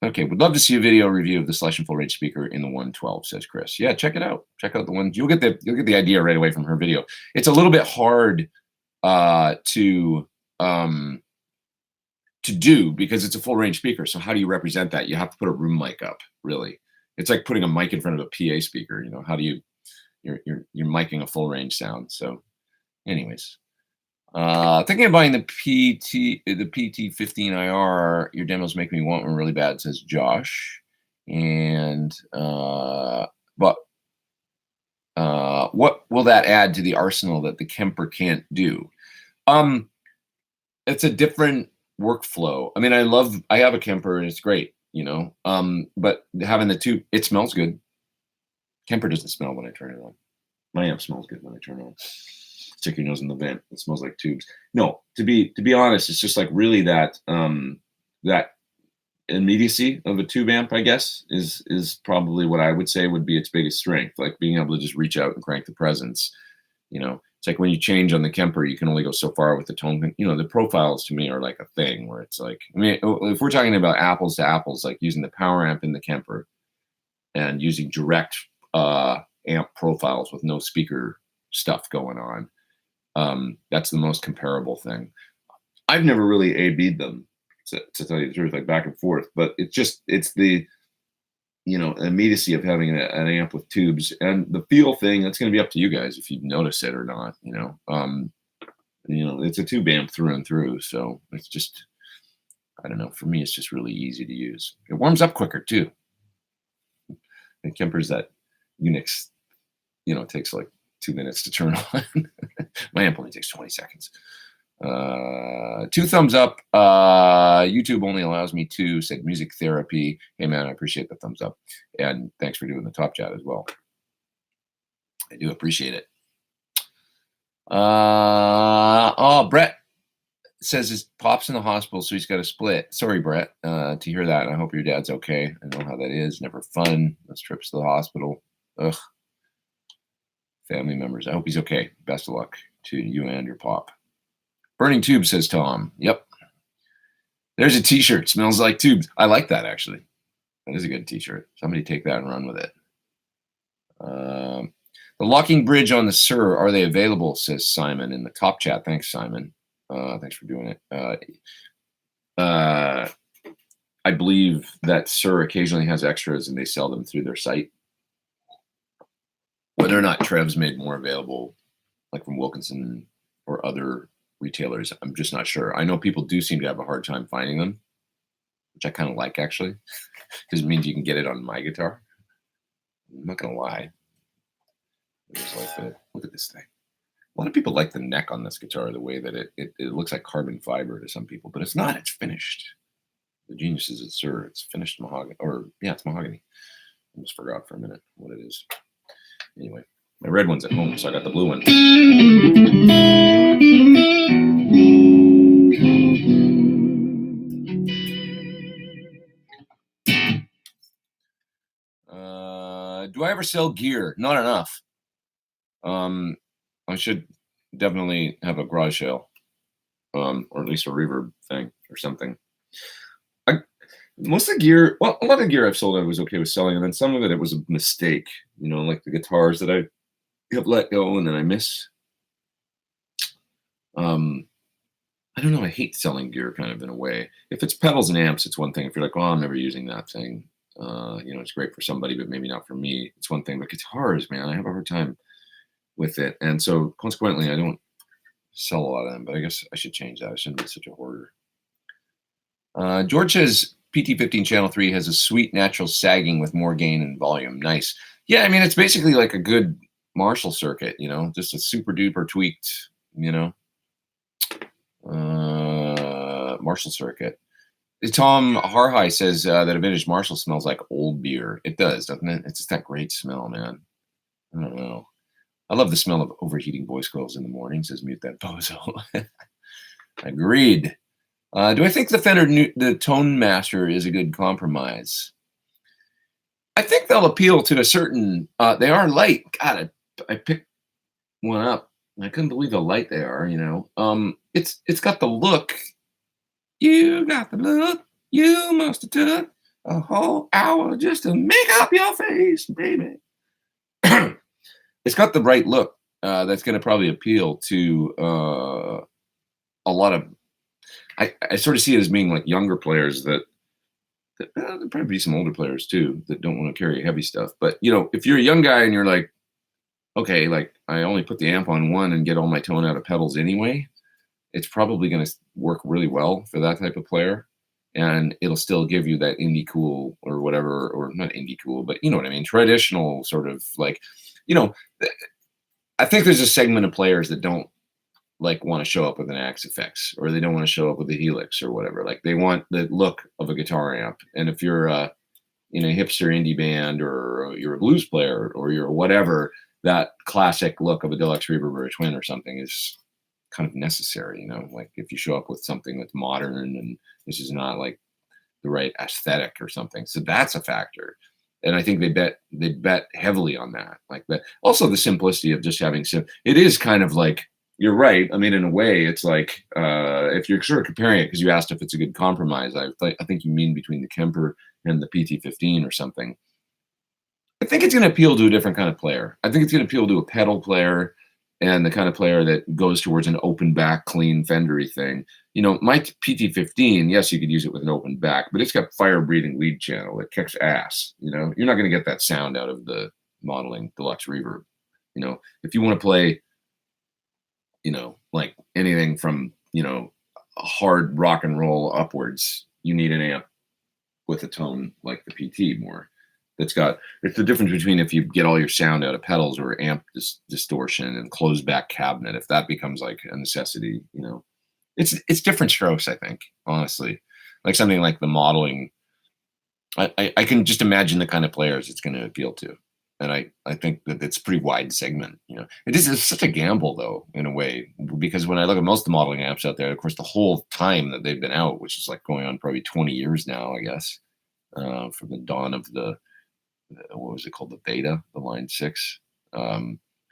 okay. Would love to see a video review of the Celestion full range speaker in the 112, says Chris. Yeah, check it out. Check out the one. You'll get the idea right away from her video. It's a little bit hard to do because it's a full range speaker. So how do you represent that? You have to put a room mic up, really. It's like putting a mic in front of a PA speaker. How do you're micing a full range sound. So anyways, thinking of buying the PT15IR. Your demos make me want one really bad, says Josh. And but what will that add to the arsenal that the Kemper can't do? It's a different workflow. I mean, I have a Kemper and it's great, but having the two, it smells good. Kemper doesn't smell when I turn it on. My amp smells good when I turn it on. Stick your nose in the vent. It smells like tubes. No, to be honest, it's just like really that that immediacy of a tube amp, I guess, is probably what I would say would be its biggest strength. Like being able to just reach out and crank the presence. It's like when you change on the Kemper, you can only go so far with the tone. The profiles to me are like a thing where it's like, I mean, if we're talking about apples to apples, like using the power amp in the Kemper and using direct amp profiles with no speaker stuff going on, that's the most comparable thing. I've never really A/B'd them to tell you the truth, like back and forth, but it's the immediacy of having an amp with tubes and the feel thing. That's going to be up to you guys if you notice it or not. It's a tube amp through and through, so it's just, I don't know. For me, it's just really easy to use. It warms up quicker too. And Kemper's that Unix, it takes like 2 minutes to turn on. My amp only takes 20 seconds. 2 thumbs up. YouTube only allows me 2, said Music Therapy. Hey man, I appreciate the thumbs up. And thanks for doing the top chat as well. I do appreciate it. Brett says his pop's in the hospital, so he's got a split. Sorry, Brett, to hear that. I hope your dad's okay. I know how that is. Never fun. Those trips to the hospital. Ugh. Family members. I hope he's okay. Best of luck to you and your pop. Burning tube, says Tom. Yep. There's a t-shirt. Smells like tubes. I like that, actually. That is a good t-shirt. Somebody take that and run with it. The locking bridge on the Sur, are they available, says Simon in the top chat. Thanks, Simon. Thanks for doing it. I believe that Sur occasionally has extras and they sell them through their site. Whether or not Trev's made more available, like from Wilkinson or other retailers, I'm just not sure. I know people do seem to have a hard time finding them, which I kind of like, actually, because it means you can get it on my guitar. I'm not going to lie. I just like that. Look at this thing. A lot of people like the neck on this guitar, the way that it looks like carbon fiber to some people, but it's not. It's finished. The genius is it's Sur. It's finished mahogany, or yeah, it's mahogany. I just forgot for a minute what it is. Anyway, my red one's at home, so I got the blue one. Do I ever sell gear? Not enough. I should definitely have a garage sale, or at least a reverb thing or something. Most of the gear, well, a lot of the gear I've sold I was okay with selling, and then some of it was a mistake. You know, like the guitars that I have let go and then I miss. I don't know. I hate selling gear, kind of, in a way. If it's pedals and amps, it's one thing. If you're like, oh, I'm never using that thing, you know, it's great for somebody, but maybe not for me. It's one thing. But guitars, man, I have a hard time with it, and so consequently, I don't sell a lot of them. But I guess I should change that. I shouldn't be such a hoarder. George says PT15 channel 3 has a sweet natural sagging with more gain and volume. Nice. Yeah, I mean, it's basically like a good Marshall circuit, you know, just a super duper tweaked, you know, Marshall circuit. Tom Harhai says that a vintage Marshall smells like old beer. It does, doesn't it? It's just that great smell, man. I don't know. I love the smell of overheating voice coils in the morning, says Mute That Bozo. Agreed. Do I think the Fender the Tone Master is a good compromise? I think they'll appeal to a certain. They are light. God, I picked one up. I couldn't believe how light they are. You know, it's got the look. You got the look. You must have took a whole hour just to make up your face, baby. It's got the right look. That's going to probably appeal to a lot of. I sort of see it as being like younger players that there'll probably be some older players too that don't want to carry heavy stuff. But, you know, if you're a young guy and you're like, okay, like I only put the amp on one and get all my tone out of pedals anyway, it's probably going to work really well for that type of player. And it'll still give you that indie cool or whatever, or not indie cool, but you know what I mean? Traditional sort of like, you know, I think there's a segment of players that don't like want to show up with an Axe Effects, or they don't want to show up with a Helix or whatever. Like they want the look of a guitar amp. And if you're in a hipster indie band, or you're a blues player, or you're whatever, that classic look of a deluxe reverb or a twin or something is kind of necessary. You know, like if you show up with something that's modern and this is not like the right aesthetic or something. So that's a factor. And I think they bet heavily on that. Like that. Also the simplicity of just having it is kind of like, you're right. I mean, in a way, it's like if you're sort of comparing it, because you asked if it's a good compromise, I think you mean between the Kemper and the PT15 or something. I think it's going to appeal to a different kind of player. I think it's going to appeal to a pedal player and the kind of player that goes towards an open back, clean Fendery thing. You know, my PT15, yes, you could use it with an open back, but it's got fire breathing lead channel. It kicks ass. You know, you're not going to get that sound out of the modeling deluxe reverb. You know, if you want to play, you know, like anything from, you know, hard rock and roll upwards, you need an amp with a tone like the PT more. It's the difference between if you get all your sound out of pedals or amp distortion and closed back cabinet. If that becomes like a necessity, you know, it's different strokes, I think, honestly. Like something like the modeling, I can just imagine the kind of players it's going to appeal to. And I think that it's a pretty wide segment, you know. It is such a gamble though, in a way, because when I look at most of the modeling apps out there, of course, the whole time that they've been out, which is like going on probably 20 years now, I guess, from the dawn of what was it called? The beta, the line 6.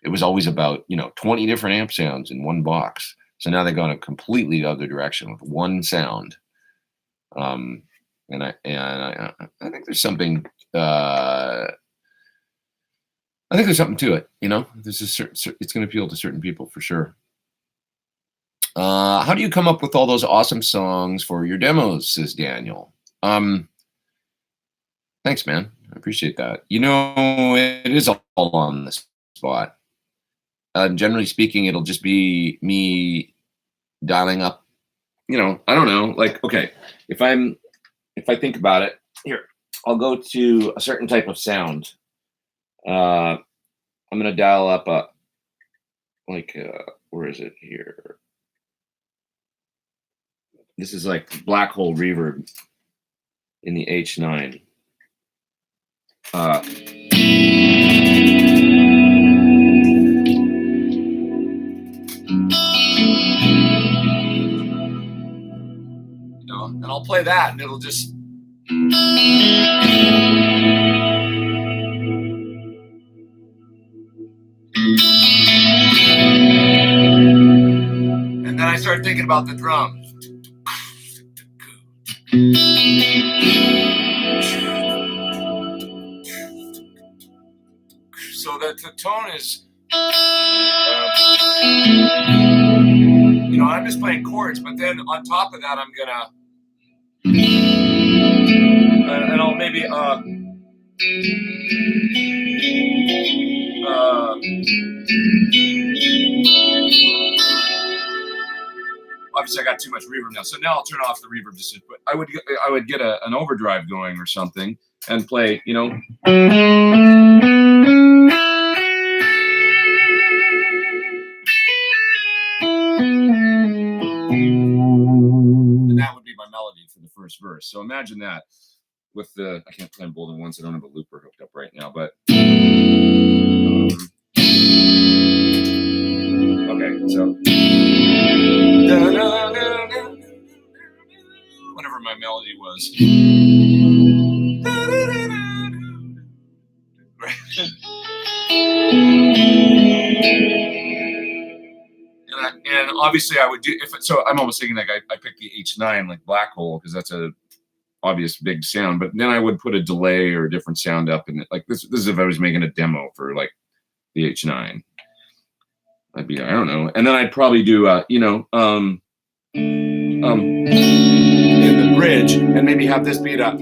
It was always about, 20 different amp sounds in one box. So now they've gone a completely other direction with one sound. And I think there's something, I think there's something to it, This is it's going to appeal to certain people for sure. How do you come up with all those awesome songs for your demos, says Daniel. Thanks, man. I appreciate that. It is all on the spot. Generally speaking, it'll just be me dialing up, I don't know, like, okay, if I think about it, here, I'll go to a certain type of sound. I'm going to dial up where is it here? This is like black hole reverb in the H9. And I'll play that and it'll just, and then I start thinking about the drums. So that the tone is, I'm just playing chords, but then on top of that, I'm gonna, and I'll maybe, obviously I got too much reverb now, so now I'll turn off the reverb just, but I would get an overdrive going or something and play, and that would be my melody for the first verse. So imagine that with I can't play both at once. I don't have a looper hooked up right now, but okay, so whatever my melody was. And obviously I would do, so I'm almost thinking like I picked the H9 like black hole because that's a obvious big sound, but then I would put a delay or a different sound up in it. Like this is if I was making a demo for like the H9. I'd be, I don't know. And then I'd probably do in the bridge and maybe have this beat up.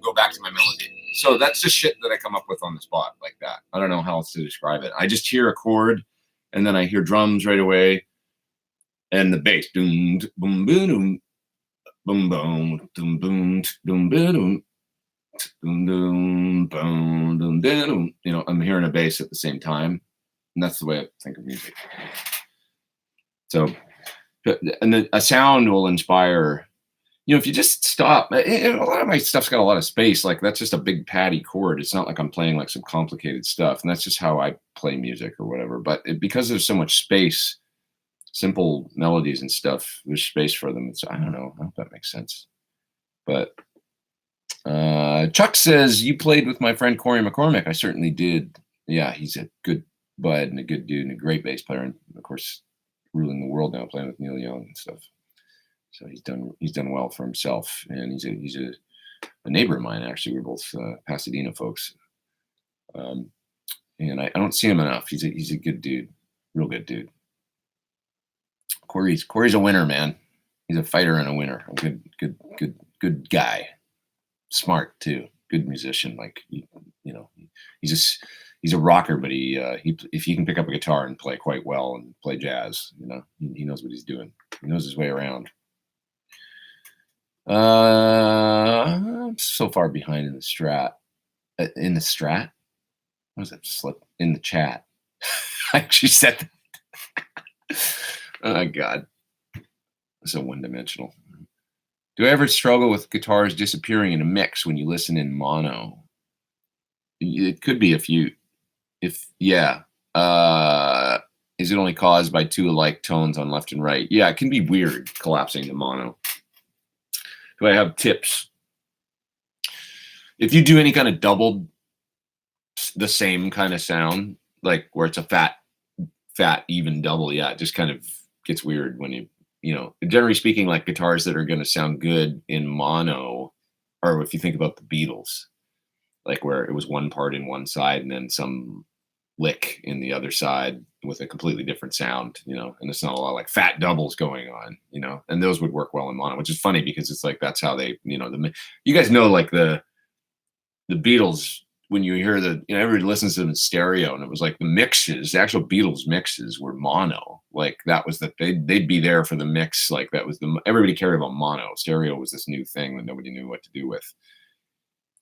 Go back to my melody. So that's just shit that I come up with on the spot like that. I don't know how else to describe it. I just hear a chord and then I hear drums right away and the bass. Boom, boom, boom, boom, boom, boom, boom, boom, boom, boom, boom, boom. I'm hearing a bass at the same time. And that's the way I think of music. So, and then a sound will inspire. If you just stop, a lot of my stuff's got a lot of space. Like that's just a big patty chord. It's not like I'm playing like some complicated stuff. And that's just how I play music or whatever. But because there's so much space, simple melodies and stuff, there's space for them. I don't know. I hope that makes sense. But Chuck says, you played with my friend Corey McCormick. I certainly did. Yeah, he's a good bud and a good dude and a great bass player. And of course, ruling the world now, playing with Neil Young and stuff. So he's done well for himself, and he's a neighbor of mine. Actually, we're both Pasadena folks, and I don't see him enough. He's a good dude, real good dude. Corey's a winner, man. He's a fighter and a winner. A good guy, smart too, good musician. Like he's a rocker, but if he can pick up a guitar and play quite well and play jazz, he knows what he's doing. He knows his way around. I'm so far behind in the strat. In the strat? What was that? Slip in the chat. I actually said that. Oh, God. So one-dimensional. Do I ever struggle with guitars disappearing in a mix when you listen in mono? It could be yeah. Is it only caused by two alike tones on left and right? Yeah, it can be weird collapsing to mono. Do I have tips? If you do any kind of doubled, the same kind of sound, like where it's a fat, even double, yeah, it just kind of gets weird when you know, generally speaking, like guitars that are going to sound good in mono, or if you think about the Beatles, like where it was one part in one side and then some lick in the other side with a completely different sound, you know, and it's not a lot like fat doubles going on, you know, and those would work well in mono, which is funny because it's like that's how they, you know, you guys know like the Beatles, when you hear everybody listens to them in stereo, and it was like the actual Beatles mixes were mono. Like that was they'd be there for the mix. Like that was everybody cared about mono. Stereo was this new thing that nobody knew what to do with.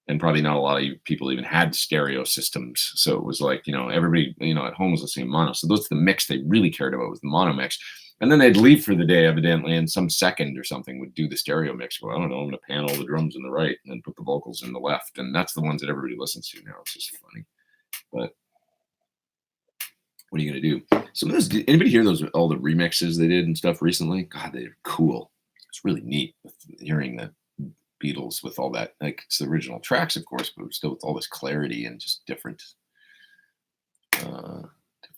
And probably not a lot of people even had stereo systems. So it was like, everybody, at home was listening to mono. So those the mix they really cared about was the mono mix. And then they'd leave for the day, evidently, and some second or something would do the stereo mix. Well, I don't know, I'm going to pan all the drums in the right and then put the vocals in the left. And that's the ones that everybody listens to now. It's just funny. But what are you going to do? Some of those, anybody hear all the remixes they did and stuff recently? God, they're cool. It's really neat hearing the Beatles with all that. Like, it's the original tracks, of course, but still with all this clarity and just different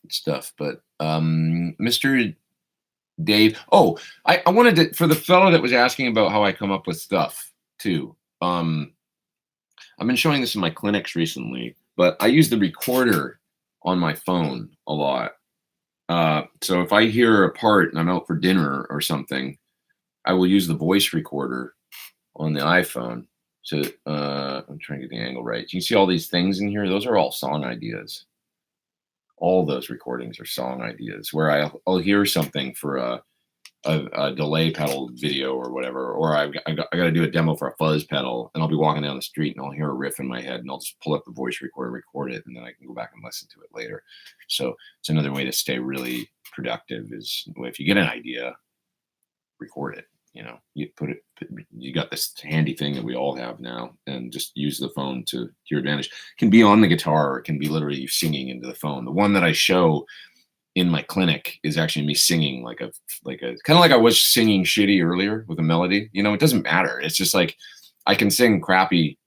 stuff. But Mr. Dave. Oh, I wanted to, for the fellow that was asking about how I come up with stuff too. I've been showing this in my clinics recently, but I use the recorder on my phone a lot. So if I hear a part and I'm out for dinner or something, I will use the voice recorder on the iPhone. So I'm trying to get the angle right. You can see all these things in here. Those are all song ideas. All those recordings are song ideas where I'll hear something for a delay pedal video or whatever, or I got to do a demo for a fuzz pedal, and I'll be walking down the street and I'll hear a riff in my head, and I'll just pull up the voice recorder, record it, and then I can go back and listen to it later. So it's another way to stay really productive is if you get an idea, record it. You got this handy thing that we all have now, and just use the phone to your advantage. It can be on the guitar, or it can be literally you singing into the phone. The one that I show in my clinic is actually me singing like a kind of like I was singing shitty earlier with a melody. It doesn't matter. It's just like I can sing crappy,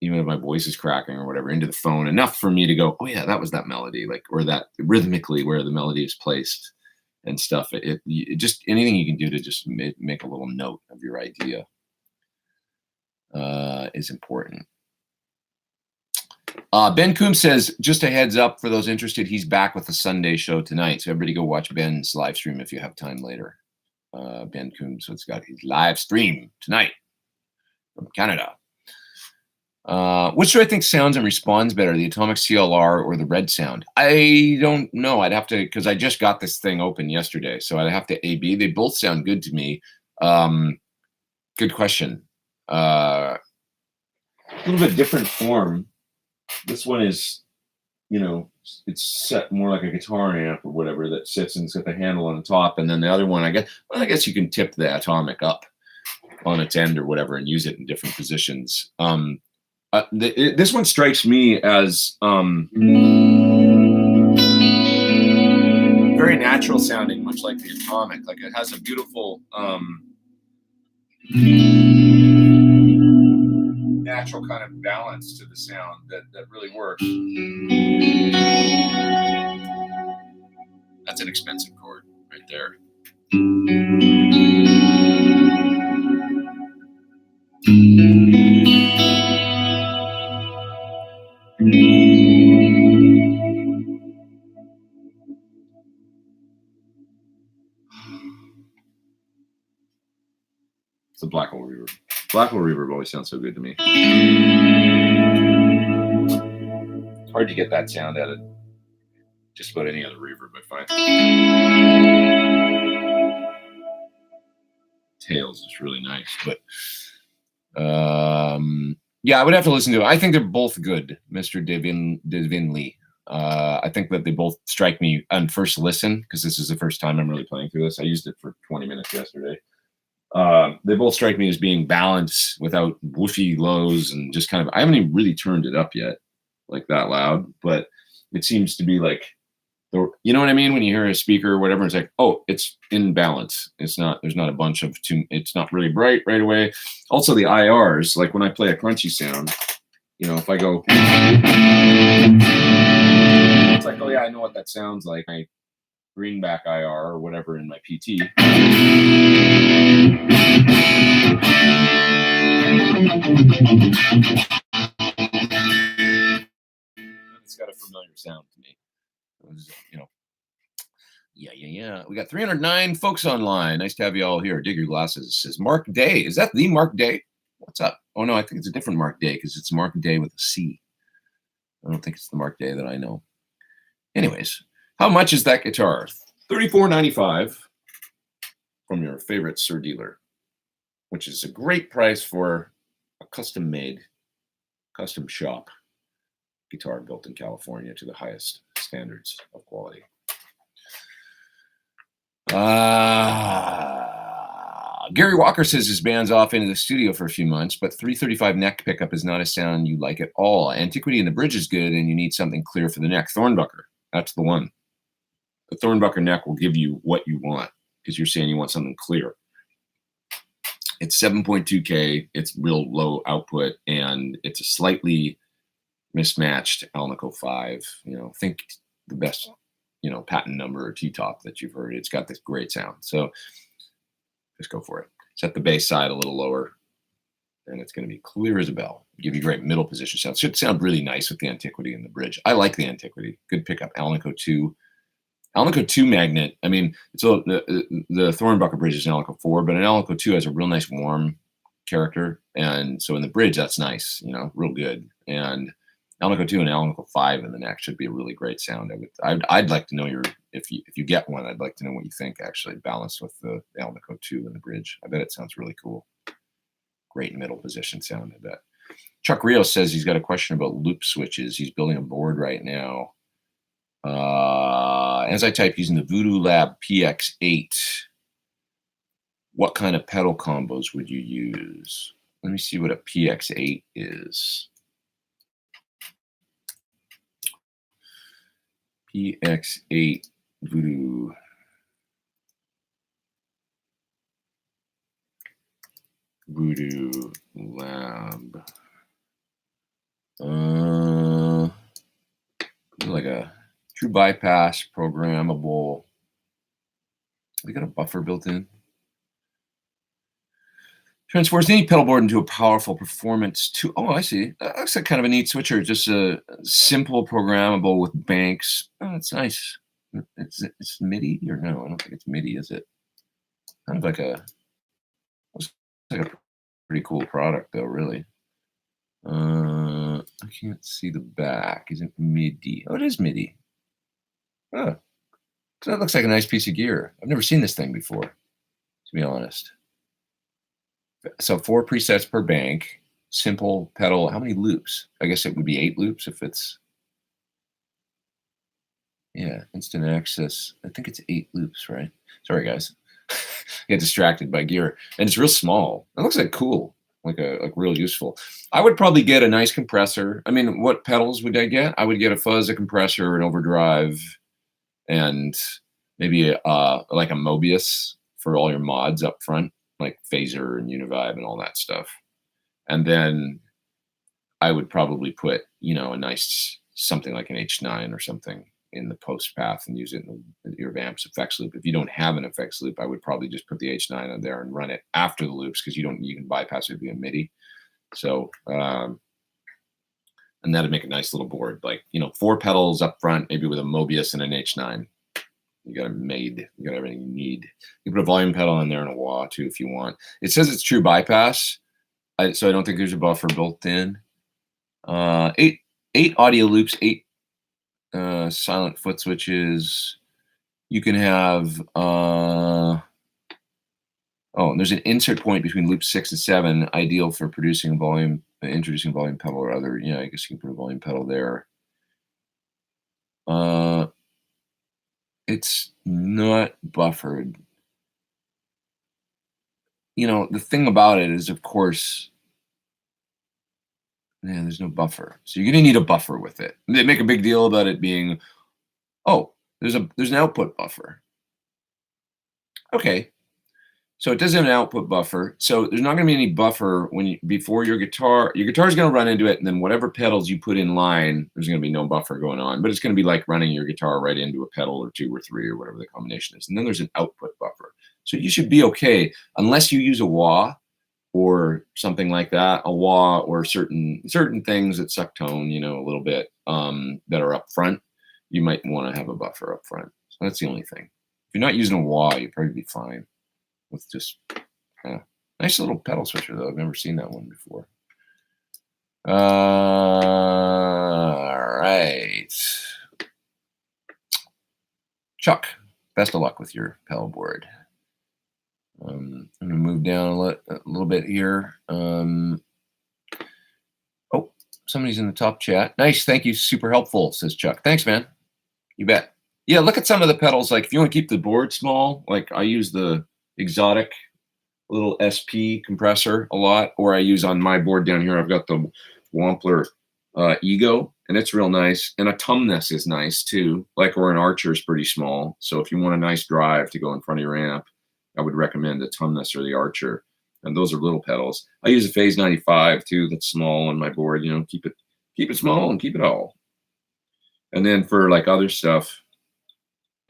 even if my voice is cracking or whatever, into the phone enough for me to go, oh yeah, that was that melody, like, or that rhythmically where the melody is placed and stuff. It just anything you can do to just make a little note of your idea is important. Ben Coombs says, just a heads up for those interested, he's back with the Sunday show tonight. So everybody go watch Ben's live stream if you have time later. Ben Coombs has got his live stream tonight from Canada. Which do I think sounds and responds better, the Atomic CLR or the Red Sound? I don't know. I'd have to, because I just got this thing open yesterday, so I'd have to A/B. They both sound good to me. Good question. A little bit different form. This one is, it's set more like a guitar amp or whatever that sits and it's got the handle on the top. And then the other one, I guess you can tip the Atomic up on its end or whatever and use it in different positions. This one strikes me as very natural sounding, much like the Atomic. Like it has a beautiful natural kind of balance to the sound that really works. That's an expensive chord right there. It's the Blackwell reverb. Blackwell reverb always sounds so good to me. It's hard to get that sound out of just about any other reverb, I find. tails is really nice. But yeah, I would have to listen to it. I think they're both good, Mr. Devinley. I think that they both strike me on first listen, because this is the first time I'm really playing through this. I used it for 20 minutes yesterday. They both strike me as being balanced without woofy lows, and just kind of, I haven't even really turned it up yet, like that loud, but it seems to be like, you know what I mean? When you hear a speaker or whatever, it's like, oh, it's in balance. It's not, there's not a bunch of it's not really bright right away. Also the IRs, like when I play a crunchy sound, you know, if I go, it's like, oh yeah, I know what that sounds like. My greenback IR or whatever in my PT. It's got a familiar sound to me. It was, you know, yeah. We got 309 folks online. Nice to have you all here. Dig your glasses. It says Mark Day. Is that the Mark Day? What's up? Oh no, I think it's a different Mark Day, because it's Mark Day with a C. I don't think it's the Mark Day that I know. Anyways, how much is that guitar? $34.95 from your favorite Sir Dealer, which is a great price for a custom-made, custom shop guitar built in California to the highest standards of quality. Gary Walker says his band's off into the studio for a few months, but 335 neck pickup is not a sound you like at all. Antiquity in the bridge is good, and you need something clear for the neck. Thornbucker, that's the one. The Thornbucker neck will give you what you want, because you're saying you want something clear. It's 7.2K, it's real low output, and it's a slightly mismatched Alnico 5. You know, think the best, you know, patent number or T-top that you've heard. It's got this great sound. So just go for it. Set the bass side a little lower, and it's going to be clear as a bell. Give you great middle position sound. It should sound really nice with the Antiquity in the bridge. I like the Antiquity. Good pickup. Alnico 2. Alnico 2 magnet. I mean, it's the Thornbucker bridge is an Alnico 4, but an Alnico 2 has a real nice warm character, and so in the bridge that's nice, you know, real good. And Alnico 2 and Alnico 5 in the neck should be a really great sound. I'd like to know if you get one, I'd like to know what you think, actually, balanced with the Alnico 2 in the bridge. I bet it sounds really cool. Great middle position sound, I bet. Chuck Rios says he's got a question about loop switches. He's building a board right now. As I type using the Voodoo Lab PX8, what kind of pedal combos would you use? Let me see what a PX8 is. PX8 Voodoo. Voodoo Lab. Like a true bypass, programmable. We got a buffer built in. Transforms any pedal board into a powerful performance to. Oh, I see. That looks like kind of a neat switcher. Just a simple programmable with banks. Oh, that's nice. It's MIDI or no? I don't think it's MIDI, is it? Kind of like a. Looks like a pretty cool product, though. Really. I can't see the back. Is it MIDI? Oh, it is MIDI. Oh, so that looks like a nice piece of gear. I've never seen this thing before, to be honest. So 4 presets per bank, simple pedal. How many loops? I guess it would be 8 loops if it's, yeah, instant access. I think it's 8 loops, right? Sorry, guys. Get distracted by gear. And it's real small. It looks like cool, like real useful. I would probably get a nice compressor. I mean, what pedals would I get? I would get a fuzz, a compressor, an overdrive, and maybe like a Mobius for all your mods up front, like Phaser and Univibe and all that stuff. And then I would probably put, you know, a nice something like an H9 or something in the post path and use it in your Vamp's effects loop. If you don't have an effects loop, I would probably just put the H9 on there and run it after the loops, because you can bypass it via MIDI. So and that'd make a nice little board, like, you know, 4 pedals up front, maybe with a Mobius and an H9. You got it made. You got everything you need. You put a volume pedal in there and a wah too if you want. It says it's true bypass, so I don't think there's a buffer built in. 8 audio loops, 8 silent foot switches. You can have oh, Oh, and there's an insert point between loop 6 and 7, ideal for producing a volume, introducing volume pedal or other. Yeah, I guess you can put a volume pedal there. It's not buffered. You know, the thing about it is, of course, yeah, there's no buffer. So you're gonna need a buffer with it. They make a big deal about it being, oh, there's an output buffer. Okay. So it does have an output buffer. So there's not going to be any buffer when you, before your guitar is going to run into it, and then whatever pedals you put in line, there's going to be no buffer going on. But it's going to be like running your guitar right into a pedal or 2 or 3 or whatever the combination is. And then there's an output buffer. So you should be okay unless you use a wah or something like that, a wah or certain things that suck tone, you know, a little bit that are up front. You might want to have a buffer up front. So that's the only thing. If you're not using a wah, you'd probably be fine with just nice little pedal switcher though. I've never seen that one before. All right, Chuck, best of luck with your pedal board. I'm gonna move down a little bit here. Oh, somebody's in the top chat. Nice, thank you, super helpful, says Chuck. Thanks, man. You bet. Yeah, look at some of the pedals. Like if you want to keep the board small, like I use the exotic little SP compressor a lot, or I use on my board down here, I've got the Wampler Ego, and it's real nice. And a Tumnus is nice too, like, or an Archer is pretty small. So if you want a nice drive to go in front of your amp, I would recommend the Tumnus or the Archer. And those are little pedals. I use a Phase 95 too, that's small on my board. You know, keep it small and keep it all. And then for like other stuff,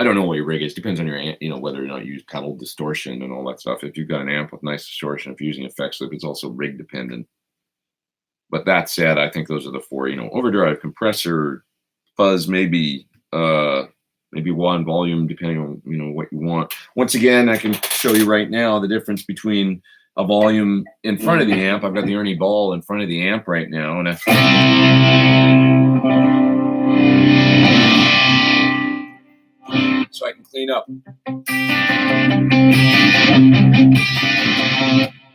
I don't know what your rig is. Depends on your amp, you know, whether or not you use pedal distortion and all that stuff. If you've got an amp with nice distortion, if you're using effects loop, it's also rig dependent. But that said, I think those are the 4, you know, overdrive, compressor, fuzz, maybe one volume, depending on, you know, what you want. Once again, I can show you right now the difference between a volume in front of the amp. I've got the Ernie Ball in front of the amp right now, and so I can clean up,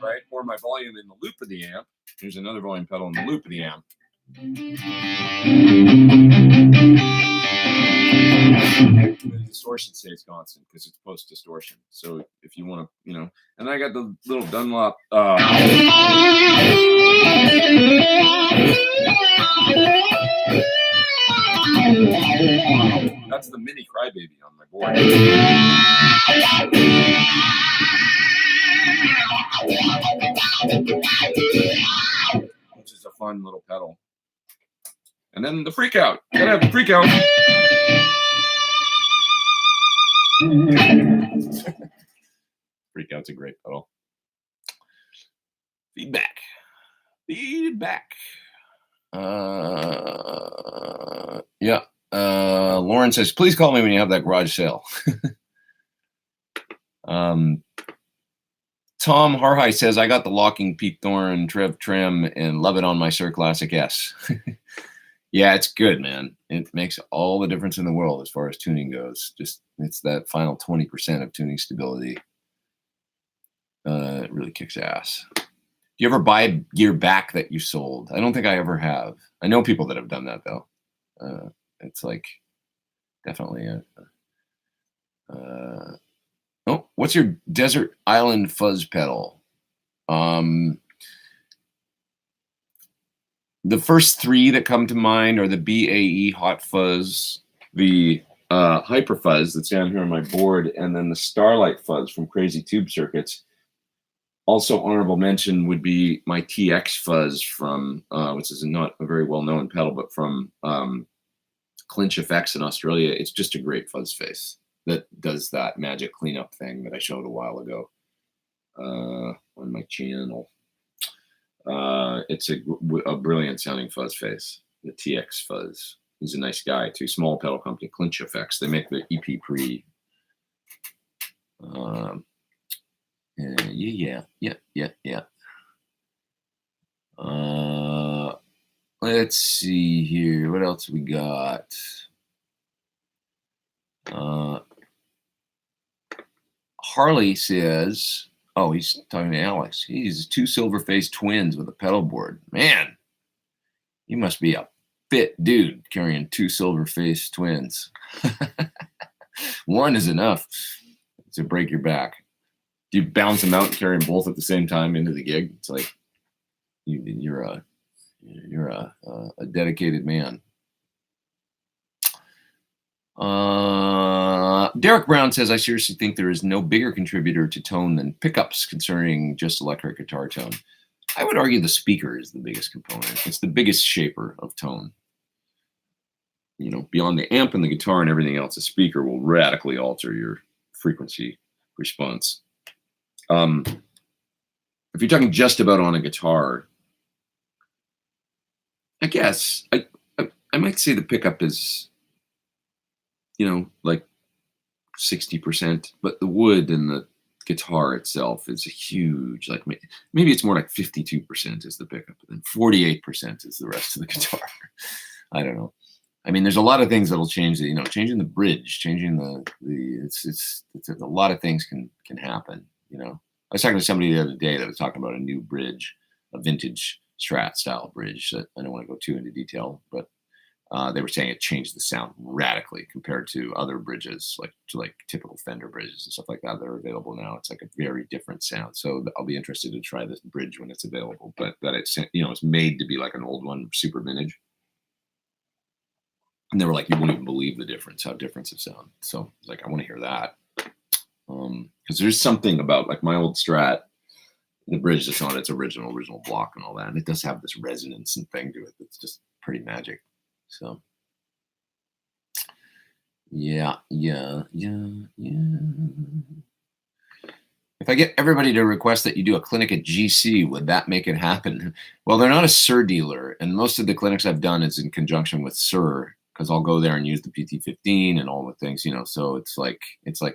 right? Or my volume in the loop of the amp. Here's another volume pedal in the loop of the amp. The distortion stays constant because it's post distortion. So if you want to, you know, and I got the little Dunlop. That's the mini Crybaby on my board. Which is a fun little pedal. And then the Freak Out. You gotta have the Freak Out. Freak Out's a great pedal. Feedback. Yeah. Lauren says, please call me when you have that garage sale. Tom Harhai says, I got the Locking Pete Thorn Trev Trim and love it on my Sir Classic S. Yeah, it's good, man. It makes all the difference in the world as far as tuning goes. Just it's that final 20% of tuning stability. It really kicks ass. Do you ever buy gear back that you sold? I don't think I ever have. I know people that have done that though. It's like definitely oh, what's your Desert Island Fuzz pedal? The first 3 that come to mind are the BAE Hot Fuzz, the Hyper Fuzz that's down here on my board, and then the Starlight Fuzz from Crazy Tube Circuits. Also honorable mention would be my TX Fuzz from, which is not a very well-known pedal, but from Clinch Effects in Australia. It's just a great fuzz face that does that magic cleanup thing that I showed a while ago on my channel. It's a brilliant sounding fuzz face, the TX Fuzz. He's a nice guy too. Small pedal company, Clinch Effects. They make the EP Pre. Yeah. Let's see here. What else we got? Harley says, Oh, he's talking to Alex. He's 2 silver-faced twins with a pedal board. Man, you must be a fit dude carrying 2 silver-faced twins. One is enough to break your back. Do you balance them out and carry them both at the same time into the gig? It's like you're a dedicated man. Derek Brown says, I seriously think there is no bigger contributor to tone than pickups concerning just electric guitar tone. I would argue the speaker is the biggest component. It's the biggest shaper of tone. You know, beyond the amp and the guitar and everything else, the speaker will radically alter your frequency response. If you're talking just about on a guitar, I guess I might say the pickup is, you know, like 60%, but the wood and the guitar itself is a huge, like maybe it's more like 52% is the pickup, and then 48% is the rest of the guitar. I don't know. I mean, there's a lot of things that'll change. You know, changing the bridge, changing it's a lot of things can happen. You know, I was talking to somebody the other day that was talking about a new bridge, a vintage Strat style bridge. That I don't want to go too into detail, but they were saying it changed the sound radically compared to other bridges, like typical Fender bridges and stuff like that are available now. It's like a very different sound. So I'll be interested to try this bridge when it's available. But that it's, you know, it's made to be like an old one, super vintage. And they were like, you won't even believe the difference, how different it sounds. So like, I want to hear that. Because there's something about like my old Strat, the bridge that's on its original block and all that, and it does have this resonance and thing to it that's just pretty magic. So yeah. If I get everybody to request that you do a clinic at GC, would that make it happen? Well, they're not a SIR dealer, and most of the clinics I've done is in conjunction with SIR, because I'll go there and use the PT15 and all the things, you know, so it's like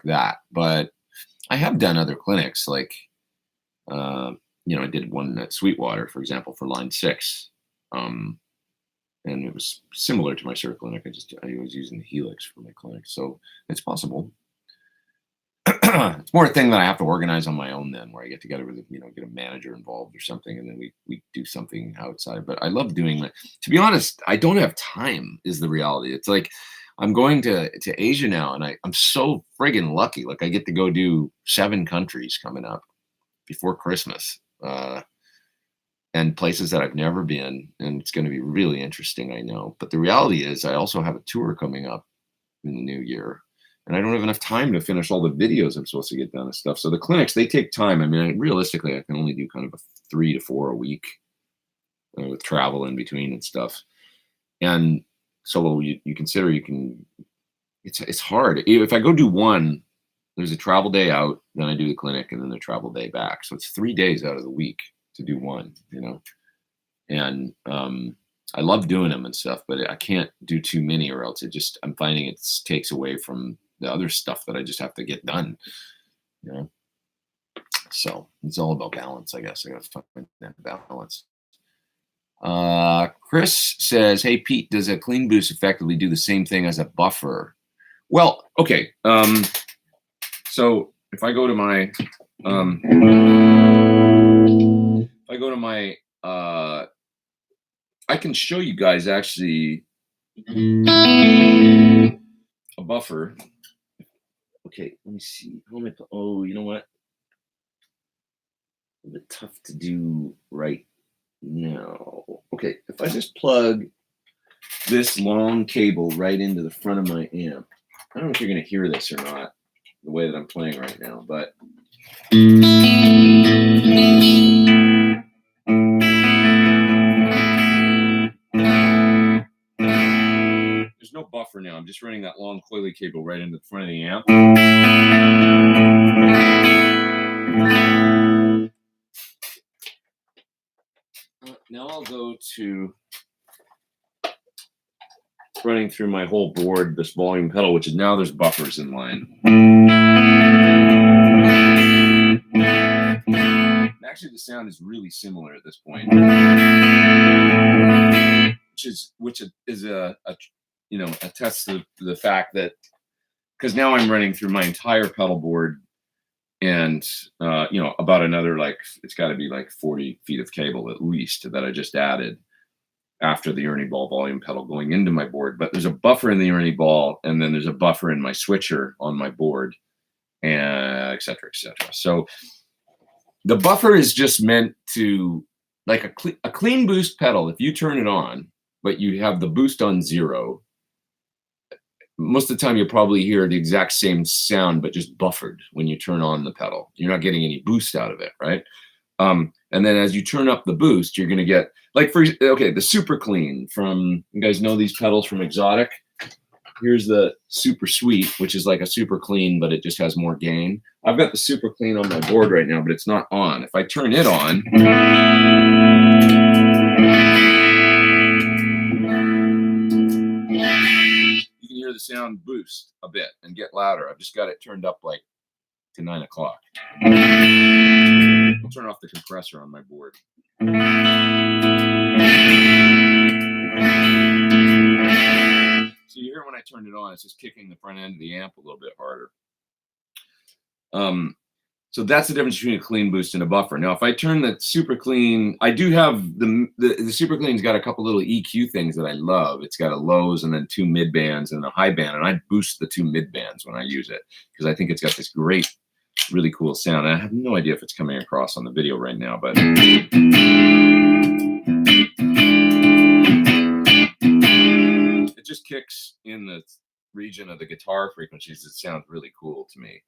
that. But I have done other clinics, like you know, I did one at Sweetwater, for example, for line 6. And it was similar to my SIR clinic. I was using the Helix for my clinic, so it's possible. It's more a thing that I have to organize on my own then, where I get together with, you know, get a manager involved or something, and then we do something outside. But I love doing that. To be honest, I don't have time is the reality. It's like I'm going to Asia now, and I'm so friggin' lucky. Like I get to go do 7 countries coming up before Christmas. And places that I've never been, and it's going to be really interesting, I know. But the reality is I also have a tour coming up in the new year, and I don't have enough time to finish all the videos I'm supposed to get done and stuff. So the clinics, they take time. I mean, realistically, I can only do kind of a 3 to 4 a week with travel in between and stuff. And so you consider it's hard. If I go do one, there's a travel day out, then I do the clinic, and then the travel day back. So it's 3 days out of the week to do one, you know. And I love doing them and stuff, but I can't do too many, or else I'm finding it takes away from the other stuff that I just have to get done, you know. So it's all about balance, I guess. I got to find that balance. Chris says, hey Pete, does a clean boost effectively do the same thing as a buffer? Well, okay. So if I go to my I can show you guys actually a buffer. Okay, let me see. Oh, you know what? A bit tough to do right now. Okay, if I just plug this long cable right into the front of my amp, I don't know if you're going to hear this or not, the way that I'm playing right now, but there's no buffer now. I'm just running that long coily cable right into the front of the amp. Now I'll go to running through my whole board, this volume pedal, which is now there's buffers in line. And actually, the sound is really similar at this point, which is a you know, attests to the fact that, because now I'm running through my entire pedal board and you know, about another, like, it's got to be like 40 feet of cable at least that I just added after the Ernie Ball volume pedal going into my board. But there's a buffer in the Ernie Ball, and then there's a buffer in my switcher on my board, and et cetera, et cetera. So the buffer is just meant to, like a clean boost pedal. If you turn it on, but you have the boost on 0, most of the time you'll probably hear the exact same sound, but just buffered when you turn on the pedal. You're not getting any boost out of it, right? And then as you turn up the boost, you're going to get, like, the super clean from, you guys know these pedals from Exotic? Here's the super sweet, which is like a super clean, but it just has more gain. I've got the super clean on my board right now, but it's not on. If I turn it on, you can hear the sound boost a bit and get louder. I've just got it turned up like to 9 o'clock. I'll turn off the compressor on my board. So you hear when I turned it on, it's just kicking the front end of the amp a little bit harder. So that's the difference between a clean boost and a buffer. Now, if I turn the super clean, I do have the super clean's got a couple little EQ things that I love. It's got a lows and then 2 mid bands and a high band, and I boost the 2 mid bands when I use it because I think it's got this great, really cool sound. And I have no idea if it's coming across on the video right now, but it just kicks in the region of the guitar frequencies. It sounds really cool to me.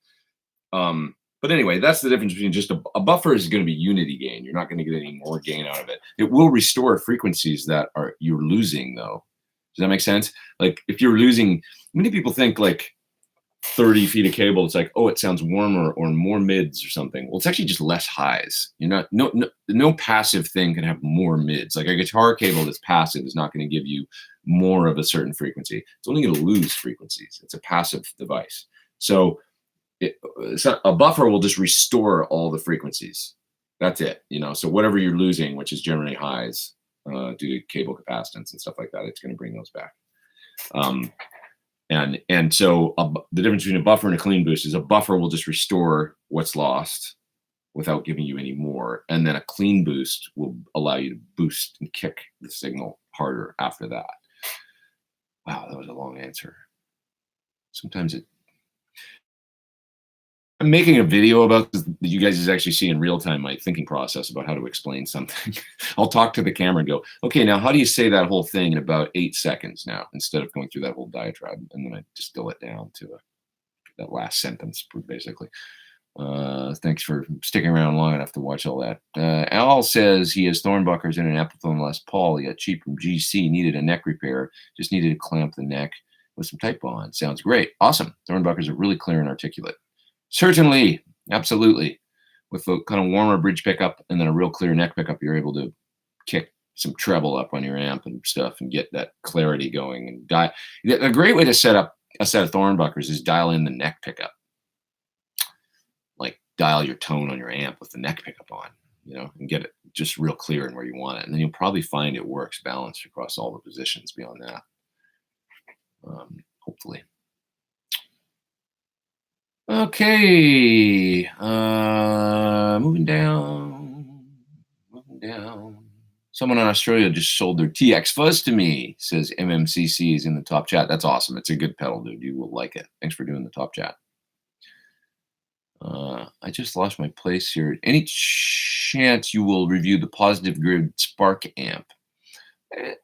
But anyway, that's the difference between just a buffer is going to be unity gain. You're not going to get any more gain out of it. It will restore frequencies that you're losing, though. Does that make sense? Like if you're losing, many people think like 30 feet of cable, it's like, oh, it sounds warmer or more mids or something. Well, it's actually just less highs. You're not, no passive thing can have more mids. Like a guitar cable that's passive is not going to give you more of a certain frequency. It's only going to lose frequencies. It's a passive device. So a buffer will just restore all the frequencies. That's it, you know. So whatever you're losing, which is generally highs due to cable capacitance and stuff like that, it's going to bring those back. And so the difference between a buffer and a clean boost is a buffer will just restore what's lost without giving you any more, and then a clean boost will allow you to boost and kick the signal harder after that. Wow, that was a long answer. Sometimes I'm making a video about this that you guys actually see in real time, my thinking process about how to explain something. I'll talk to the camera and go, okay, now how do you say that whole thing in about 8 seconds now, instead of going through that whole diatribe? And then I distill it down to that last sentence, basically. Thanks for sticking around long enough to watch all that. Al says he has Thornbuckers in an Appleton Les Paul. He got cheap from GC, needed a neck repair, just needed to clamp the neck with some type on. Sounds great. Awesome. Thornbuckers are really clear and articulate. Certainly, absolutely. With a kind of warmer bridge pickup and then a real clear neck pickup, you're able to kick some treble up on your amp and stuff and get that clarity going. And a great way to set up a set of Thornbuckers is dial in the neck pickup. Like dial your tone on your amp with the neck pickup on, you know, and get it just real clear in where you want it. And then you'll probably find it works balanced across all the positions beyond that. Hopefully. Okay, moving down. Someone in Australia just sold their TX Fuzz to me, says MMCC is in the top chat. That's awesome. It's a good pedal, dude. You will like it. Thanks for doing the top chat. I just lost my place here. Any chance you will review the Positive Grid Spark amp?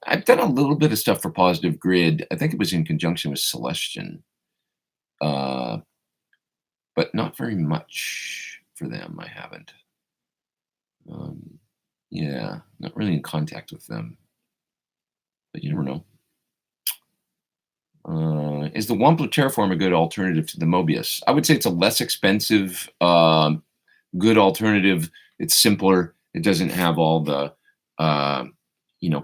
I've done a little bit of stuff for Positive Grid. I think it was in conjunction with Celestion. But not very much for them. I haven't. Yeah, not really in contact with them. But you never know. Is the Wampler Terraform a good alternative to the Mobius? I would say it's a less expensive, good alternative. It's simpler. It doesn't have all the,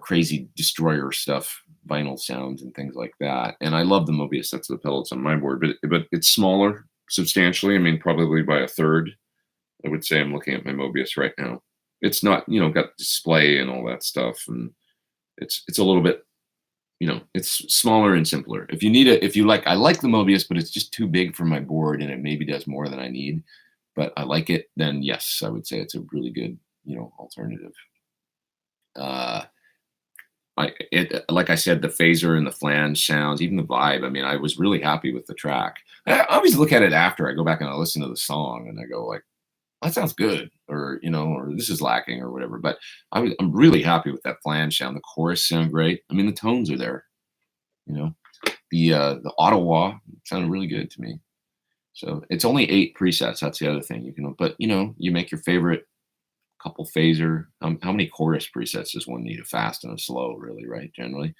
crazy destroyer stuff, vinyl sounds and things like that. And I love the Mobius. That's the pedal that's on my board, but it's smaller substantially. I mean, probably by a third. I would say I'm looking at my Mobius right now. It's not, got display and all that stuff, and it's a little bit, it's smaller and simpler. If you like, I like the Mobius, but it's just too big for my board, and it maybe does more than I need. but I like it, then yes, I would say it's a really good, alternative. Like I said, the phaser and the flange sounds, even the vibe. I mean, I was really happy with the track. I always look at it after I go back and I listen to the song, and I go like, that sounds good, or or this is lacking, or whatever. But I'm really happy with that flange sound. The chorus sound great. I mean, the tones are there. The Ottawa sounded really good to me. So it's only 8 presets. That's the other thing but you make your favorite couple phaser. How many chorus presets does one need? A fast and a slow, really, right? Generally.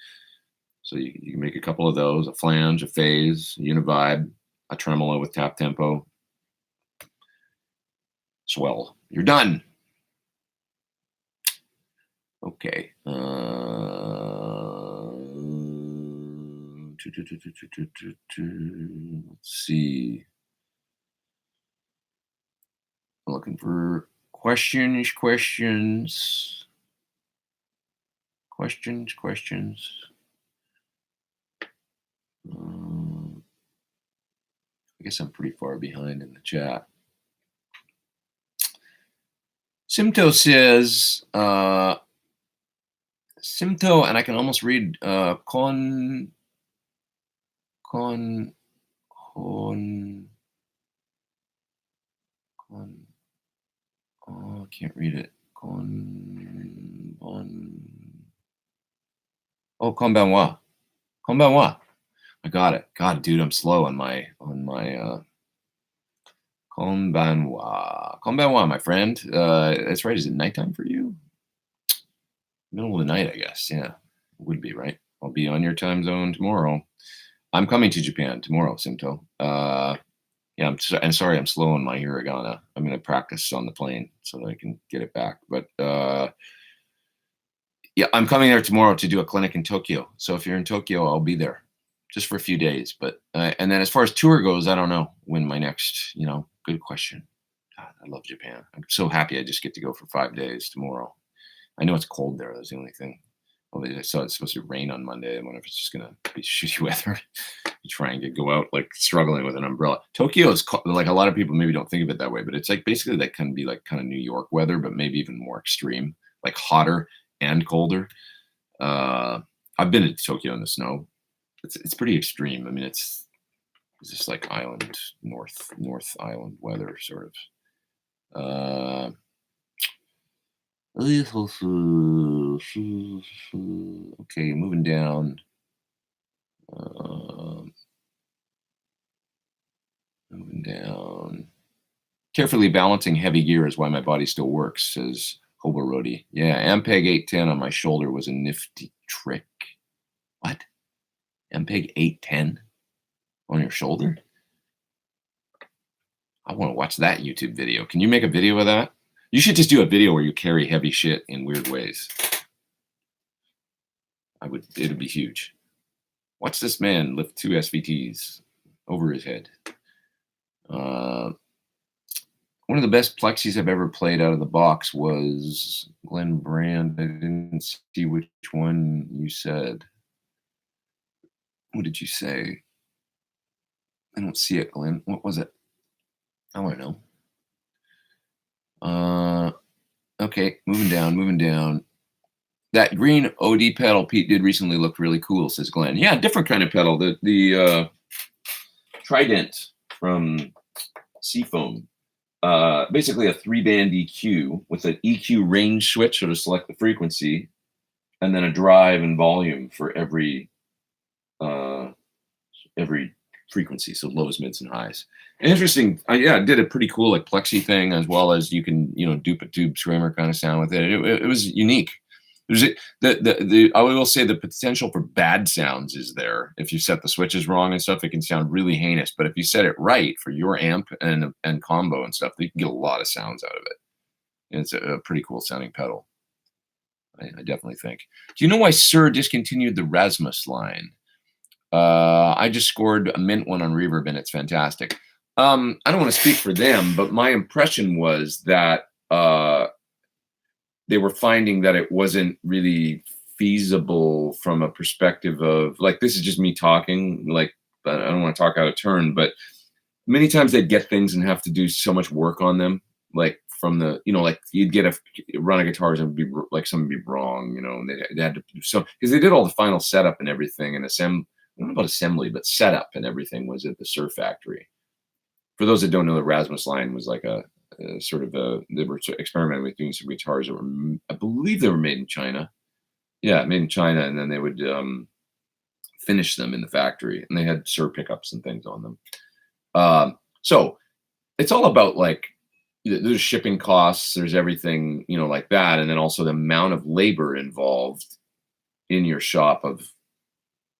So you can make a couple of those: a flange, a phase, a univibe, a tremolo with tap tempo. Swell. You're done. Okay. Let's see. I'm looking for questions. I guess I'm pretty far behind in the chat. Simto says, Simto, and I can almost read con. Oh, I can't read it. Konbanwa. I got it. God, dude, I'm slow on my Konbanwa, my friend. That's right. Is it nighttime for you? Middle of the night, I guess. Yeah, it would be, right? I'll be on your time zone tomorrow. I'm coming to Japan tomorrow, Simto. Yeah, I'm sorry I'm slow on my hiragana. I'm going to practice on the plane so that I can get it back. But yeah, I'm coming there tomorrow to do a clinic in Tokyo. So if you're in Tokyo, I'll be there just for a few days. But and then as far as tour goes, I don't know when my next, good question. God, I love Japan. I'm so happy I just get to go for 5 days tomorrow. I know it's cold there. That's the only thing. Well, I saw it's supposed to rain on Monday. I wonder if it's just going to be shitty weather. You try and go out like struggling with an umbrella. Tokyo is like, a lot of people maybe don't think of it that way, but it's like basically that can be like kind of New York weather, but maybe even more extreme, like hotter and colder. I've been to Tokyo in the snow. It's pretty extreme. I mean, it's just like island, North Island weather, sort of. Okay, moving down. Moving down. Carefully balancing heavy gear is why my body still works, says Hoborodi. Yeah, Ampeg 810 on my shoulder was a nifty trick. What? Ampeg 810 on your shoulder? I want to watch that YouTube video. Can you make a video of that? You should just do a video where you carry heavy shit in weird ways. It'd be huge. Watch this man lift 2 SVTs over his head. One of the best plexis I've ever played out of the box was Glenn Brand. I didn't see which one you said. What did you say? I don't see it, Glenn. What was it? I want to know. Okay, moving down. That green OD pedal Pete did recently looked really cool, says Glenn. Yeah, different kind of pedal. The Trident from Seafoam. Basically a 3-band EQ with an EQ range switch to select the frequency, and then a drive and volume for every frequency, so lows, mids, and highs. Interesting. I did a pretty cool like plexi thing, as well as you can dupe a tube screamer kind of sound with it. It was unique. I will say the potential for bad sounds is there. If you set the switches wrong and stuff, it can sound really heinous. But if you set it right for your amp and combo and stuff, you can get a lot of sounds out of it. And it's a pretty cool sounding pedal. I definitely think. Do you know why Sir discontinued the Rasmus line? I just scored a mint one on Reverb, and it's fantastic. I don't want to speak for them, but my impression was that they were finding that it wasn't really feasible from a perspective of, like, this is just me talking, like, I don't want to talk out of turn, but many times they'd get things and have to do so much work on them, like from the, like you'd get a run of guitars and it'd be like something would be wrong, and they had to do so because they did all the final setup and everything and I don't know about assembly, but setup and everything was at the Surf factory. For those that don't know, the Rasmus line was like a sort of they were experimenting with doing some guitars that were, I believe they were made in China. Yeah, made in China, and then they would finish them in the factory, and they had Sur pickups and things on them. So it's all about like there's shipping costs, there's everything, like that, and then also the amount of labor involved in your shop of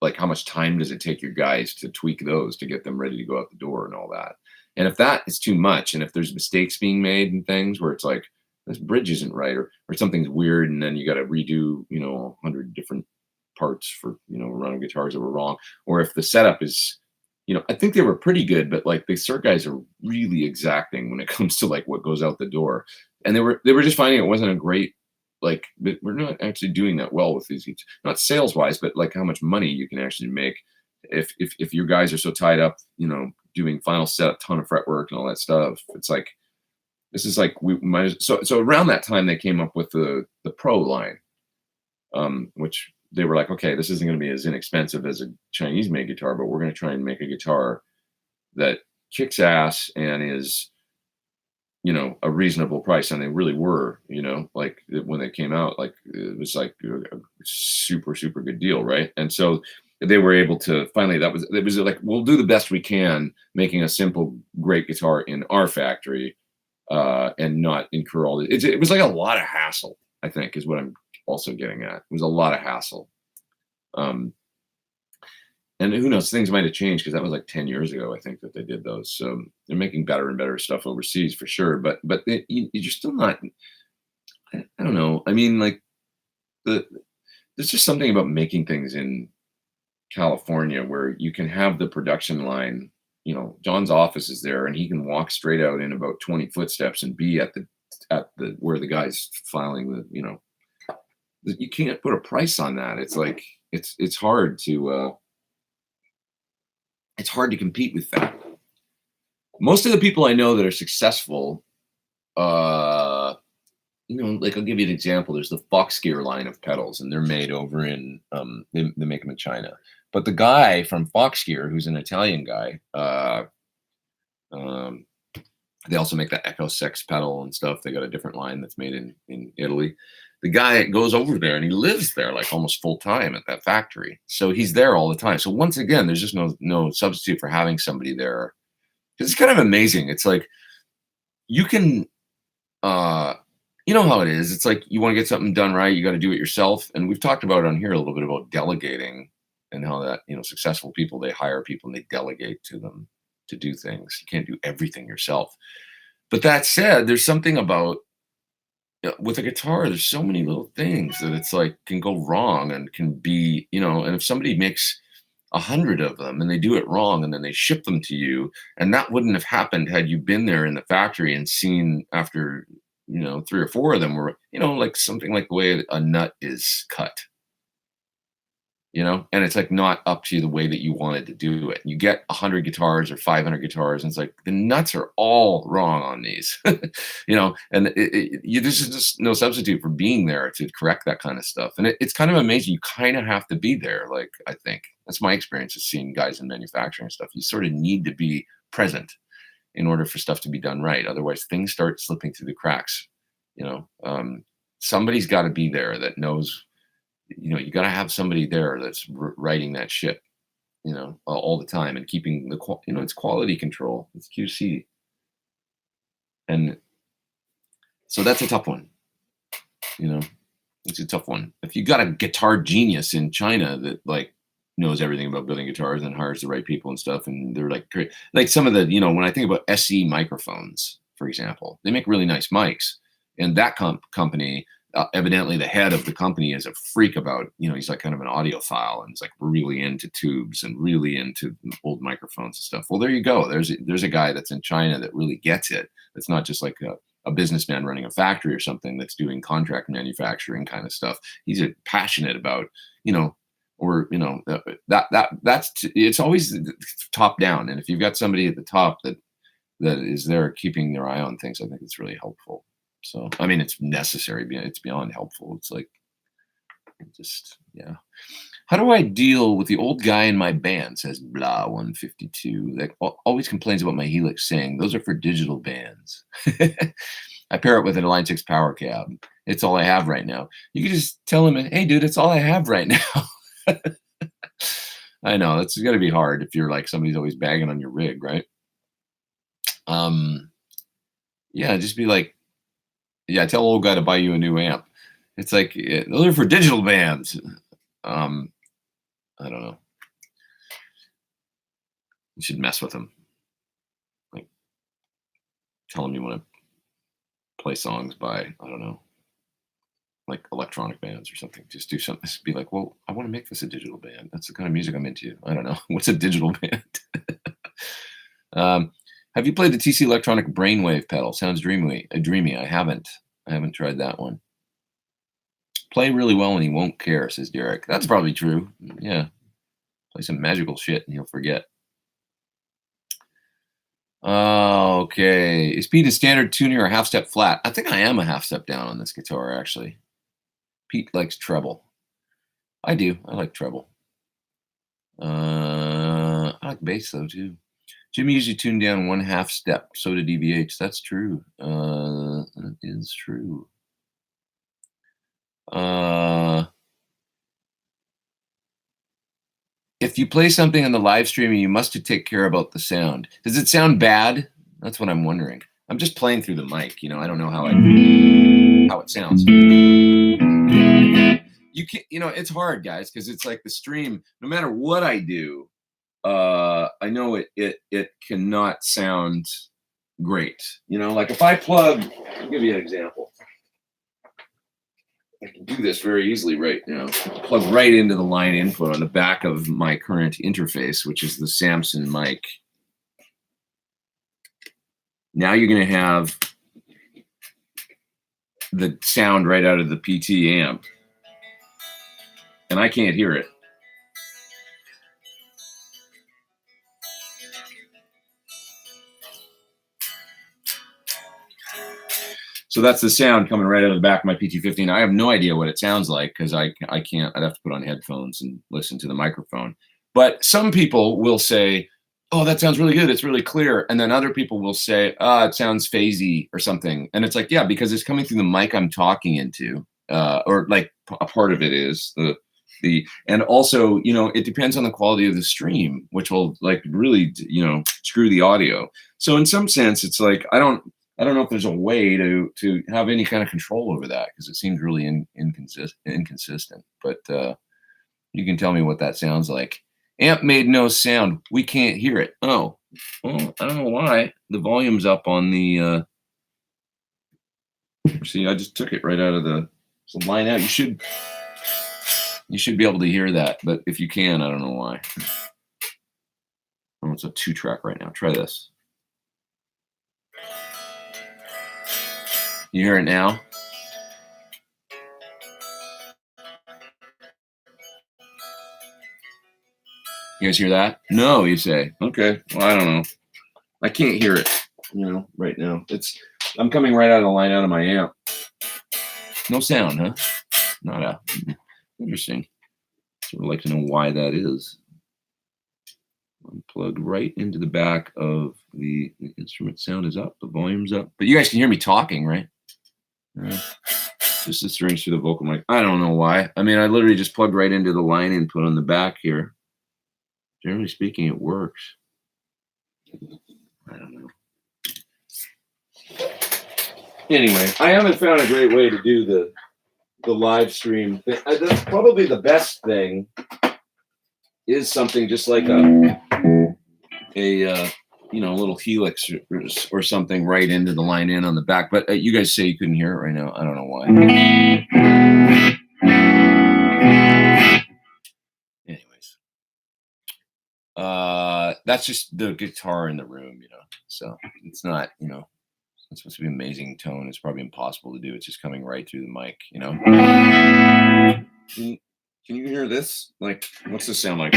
like how much time does it take your guys to tweak those to get them ready to go out the door and all that. And if that is too much, and if there's mistakes being made and things where it's like this bridge isn't right or something's weird, and then you got to redo 100 different parts for running guitars that were wrong, or if the setup is I think they were pretty good, but like the Cirque guys are really exacting when it comes to like what goes out the door, and they were just finding it wasn't a great like we're not actually doing that well with these, not sales wise, but like how much money you can actually make if your guys are so tied up, doing final set, ton of fretwork and all that stuff. It's like this is like we might so around that time they came up with the Pro line, which they were like, okay, this isn't going to be as inexpensive as a Chinese made guitar, but we're going to try and make a guitar that kicks ass and is, a reasonable price. And they really were, like when they came out, like it was like a super, super good deal. Right. And so they were able to finally, it was like, we'll do the best we can making a simple, great guitar in our factory and not incur all the, it was like a lot of hassle, I think is what I'm also getting at. It was a lot of hassle. And who knows, things might have changed because that was like 10 years ago, I think, that they did those. So they're making better and better stuff overseas for sure. But you're still not, I don't know. I mean, like there's just something about making things in California where you can have the production line, John's office is there and he can walk straight out in about 20 footsteps and be at the where the guy's filing the, you can't put a price on that. It's like, it's hard to compete with that. Most of the people I know that are successful, like I'll give you an example. There's the Fox Gear line of pedals, and they're made over in, they make them in China. But the guy from Fox Gear, who's an Italian guy, they also make that Echo 6 pedal and stuff. They got a different line that's made in Italy. The guy goes over there and he lives there like almost full time at that factory. So he's there all the time. So once again, there's just no substitute for having somebody there. It's kind of amazing. It's like you can, you know how it is. It's like you want to get something done right, you got to do it yourself. And we've talked about on here a little bit about delegating and how that, successful people, they hire people and they delegate to them to do things. You can't do everything yourself. But that said, there's something about with a guitar, there's so many little things that it's like can go wrong and can be, and if somebody makes 100 of them and they do it wrong and then they ship them to you, and that wouldn't have happened had you been there in the factory and seen after, 3 or 4 of them were, like something like the way a nut is cut. And it's like not up to the way that you wanted to do it. You get 100 guitars or 500 guitars, and it's like the nuts are all wrong on these, and there's just no substitute for being there to correct that kind of stuff. And it's kind of amazing. You kind of have to be there. Like, I think that's my experience of seeing guys in manufacturing stuff. You sort of need to be present in order for stuff to be done right. Otherwise, things start slipping through the cracks. Somebody's got to be there that knows. You got to have somebody there that's writing that shit, all the time and keeping the, it's quality control, it's QC. And so that's a tough one. It's a tough one. If you got a guitar genius in China that like knows everything about building guitars and hires the right people and stuff, and they're like great, like some of the, when I think about SE microphones, for example, they make really nice mics, and that company. Evidently the head of the company is a freak about, he's like kind of an audiophile and he's like really into tubes and really into old microphones and stuff. Well, there you go. There's a guy that's in China that really gets it. It's not just like a businessman running a factory or something that's doing contract manufacturing kind of stuff. He's passionate about, or it's always top down. And if you've got somebody at the top that is there keeping their eye on things, I think it's really helpful. So I mean, it's necessary. It's beyond helpful. It's like just yeah. How do I deal with the old guy in my band, says blah 152, that always complains about my Helix, saying those are for digital bands. I pair it with an Line 6 power cab. It's all I have right now. You can just tell him, hey, dude, it's all I have right now. I know, it's got to be hard if you're like somebody's always bagging on your rig, right? Yeah, just be like, yeah, tell old guy to buy you a new amp. It's like, those are for digital bands. I don't know. You should mess with him. Like, tell him you want to play songs by, I don't know, like electronic bands or something. Just do something. Just be like, well, I want to make this a digital band. That's the kind of music I'm into. I don't know. What's a digital band? Have you played the TC Electronic Brainwave pedal? Sounds dreamy. I haven't tried that one. Play really well and he won't care, says Derek. That's probably true. Yeah. Play some magical shit and he'll forget. Okay. Is Pete a standard tuner or half step flat? I think I am a half step down on this guitar, actually. Pete likes treble. I do. I like treble. I like bass, though, too. Jimmy usually tuned down 1/2 step. So did DVH. That's true. That is true. If you play something on the live streaming, you must take care about the sound. Does it sound bad? That's what I'm wondering. I'm just playing through the mic. I don't know how it sounds. You can't. It's hard, guys, because it's like the stream. No matter what I do, I know it cannot sound great. Like if I plug. I'll give you an example. I can do this very easily right now. Plug right into the line input on the back of my current interface, which is the Samson mic. Now you're going to have the sound right out of the PT amp. And I can't hear it. So that's the sound coming right out of the back of my PT15. I have no idea what it sounds like because I can't. I'd have to put on headphones and listen to the microphone. But some people will say, oh, that sounds really good. It's really clear. And then other people will say, it sounds phasey or something. And it's like, yeah, because it's coming through the mic I'm talking into, or like a part of it is and also, it depends on the quality of the stream, which will like really, screw the audio. So in some sense, it's like, I don't know if there's a way to have any kind of control over that because it seems really inconsistent. But you can tell me what that sounds like. Amp made no sound. We can't hear it. Oh, well, I don't know why. The volume's up on the. See, I just took it right out of the line out. You should be able to hear that, but if you can, I don't know why. Oh, it's a 2-track right now. Try this. You hear it now? You guys hear that? No, you say. Okay. Well, I don't know. I can't hear it, right now. I'm coming right out of the line out of my amp. No sound, huh? Not interesting. So I'd like to know why that is. I'm plugged right into the back of the instrument. Sound is up. The volume's up. But you guys can hear me talking, right? Just the strings through the vocal mic. I don't know why. I mean, I literally just plugged right into the line input on the back here. Generally speaking, it works. I don't know. Anyway, I haven't found a great way to do the live stream. That's probably the best thing is something just like a little helix or something right into the line in on the back. But you guys say you couldn't hear it right now. I don't know why. Anyways, that's just the guitar in the room, So it's not, it's supposed to be amazing tone. It's probably impossible to do. It's just coming right through the mic, Can you hear this? Like, what's this sound like?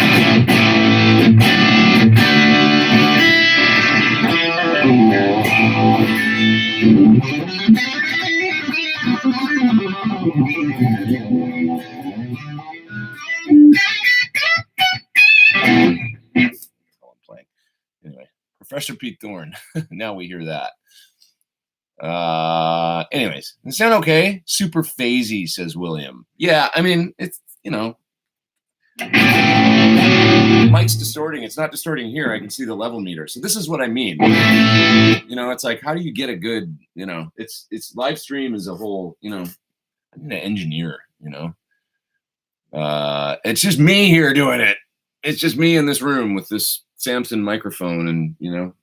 Anyway, Professor Pete Thorn. Now we hear that. Anyways, it sound okay? Super phasey, says William. Yeah, I mean, it's, you know, mic's distorting. It's not distorting here. I can see the level meter. So this is what I mean. You know, it's like, how do you get a good, you know, it's live stream as a whole, you know, I'm an engineer, you know. It's just me here doing it. It's just me in this room with this Samson microphone, and you know,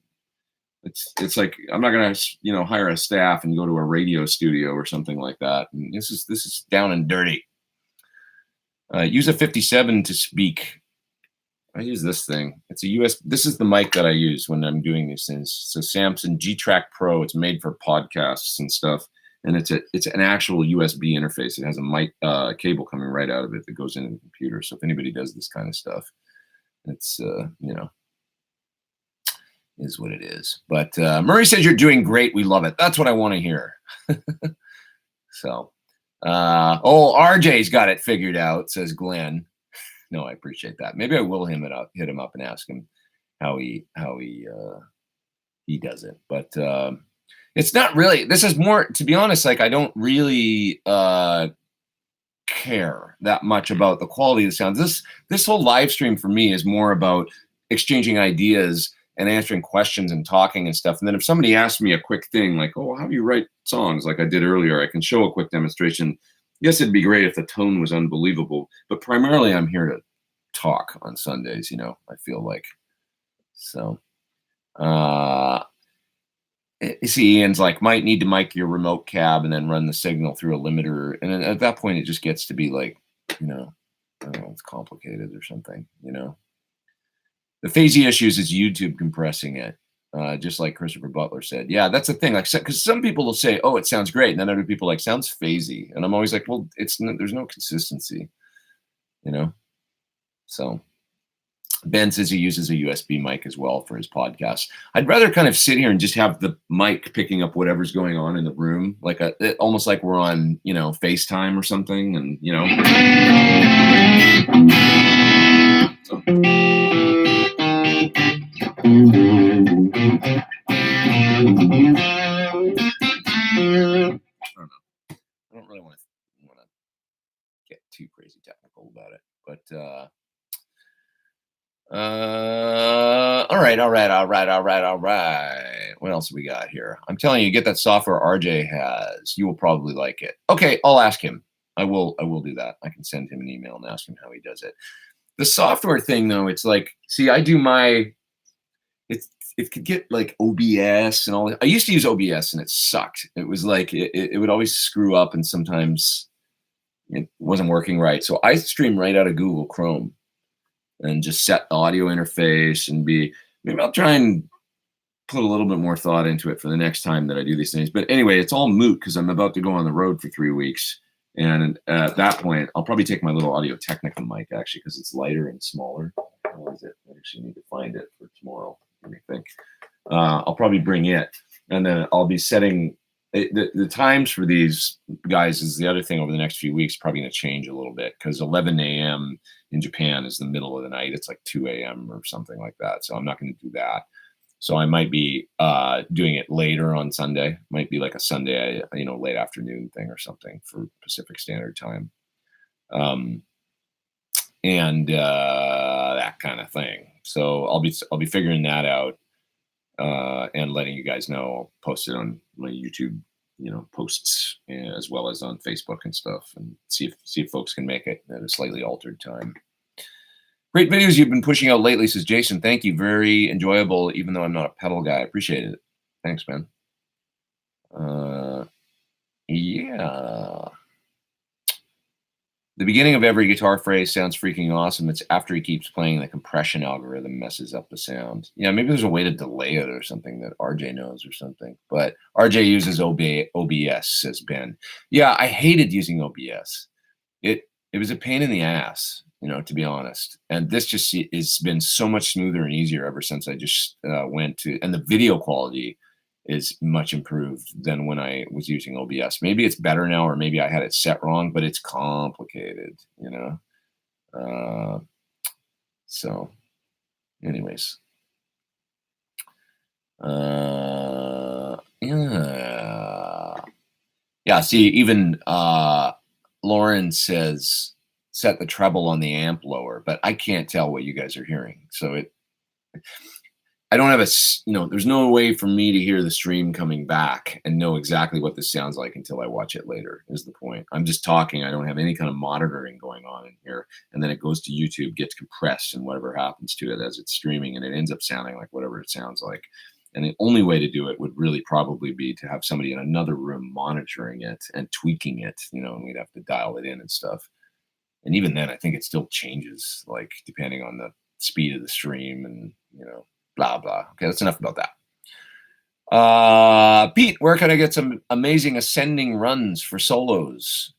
it's like I'm not gonna, you know, hire a staff and go to a radio studio or something like that. And this is down and dirty. Use a 57 to speak. I use this thing. It's a US. This is the mic that I use when I'm doing these things. It's a Samson G-Track Pro. It's made for podcasts and stuff, and it's an actual USB interface. It has a mic cable coming right out of it that goes into the computer. So if anybody does this kind of stuff, it's you know, is what it is. But Murray says you're doing great. We love it. That's what I want to hear. So, RJ's got it figured out, says Glenn. No, I appreciate that. Maybe I will hit him up and ask him how he does it. But it's not really. This is more, to be honest. Like, I don't really care that much about the quality of the sound. This whole live stream for me is more about exchanging ideas and answering questions and talking and stuff. And then if somebody asks me a quick thing like, "Oh, how do you write songs?" like I did earlier, I can show a quick demonstration. Yes, it'd be great if the tone was unbelievable, but primarily I'm here to talk on Sundays, you know, I feel like. So, you see, Ian's like, might need to mic your remote cab and then run the signal through a limiter. And then at that point, it just gets to be like, you know, I don't know, it's complicated or something, you know. The phasey issues is YouTube compressing it. Just like Christopher Butler said. Yeah, that's the thing. Like, because some people will say, "Oh, it sounds great," and then other people like, "Sounds phasey," and I'm always like, "Well, there's no consistency," you know. So Ben says he uses a USB mic as well for his podcast. I'd rather kind of sit here and just have the mic picking up whatever's going on in the room, like almost like we're on, you know, FaceTime or something, and you know. So. I don't know. I don't really want to get too crazy technical about it, but all right. What else we got here? I'm telling you, get that software RJ has. You will probably like it. Okay, I'll ask him. I will do that. I can send him an email and ask him how he does it. The software thing, though, it's like, see, I do my. It could get like OBS and all that. I used to use OBS and it sucked. It was like, it would always screw up and sometimes it wasn't working right. So I stream right out of Google Chrome and just set the audio interface and maybe I'll try and put a little bit more thought into it for the next time that I do these things. But anyway, it's all moot because I'm about to go on the road for 3 weeks. And at that point, I'll probably take my little Audio Technica mic actually because it's lighter and smaller. What is it? I actually need to find it for tomorrow. Let me think. I'll probably bring it, and then I'll be setting the times for these guys. Is the other thing over the next few weeks probably going to change a little bit because 11 a.m. in Japan is the middle of the night. It's like 2 a.m. or something like that. So I'm not going to do that. So I might be doing it later on Sunday. Might be like a Sunday, you know, late afternoon thing or something for Pacific Standard Time. And that kind of thing. So I'll be figuring that out and letting you guys know. I'll post it on my YouTube, you know, posts as well as on Facebook and stuff, and see if folks can make it at a slightly altered time. Great videos you've been pushing out lately, says Jason. Thank you. Very enjoyable, even though I'm not a pedal guy. I appreciate it. Thanks, man. Yeah. The beginning of every guitar phrase sounds freaking awesome. It's after he keeps playing, the compression algorithm messes up the sound. Yeah, maybe there's a way to delay it or something that RJ knows or something. But RJ uses OBS, says Ben. Yeah, I hated using OBS. it was a pain in the ass, to be honest. And this just has been so much smoother and easier ever since I just went to, and the video quality is much improved than when I was using OBS. Maybe it's better now, or maybe I had it set wrong, but it's complicated, so anyways, yeah, see, even Lauren says set the treble on the amp lower, but I can't tell what you guys are hearing. So I don't have there's no way for me to hear the stream coming back and know exactly what this sounds like until I watch it later, is the point. I'm just talking. I don't have any kind of monitoring going on in here. And then it goes to YouTube, gets compressed, and whatever happens to it as it's streaming, and it ends up sounding like whatever it sounds like. And the only way to do it would really probably be to have somebody in another room monitoring it and tweaking it, and we'd have to dial it in and stuff. And even then, I think it still changes, like depending on the speed of the stream and, blah, blah. Okay, that's enough about that. Pete, where can I get some amazing ascending runs for solos?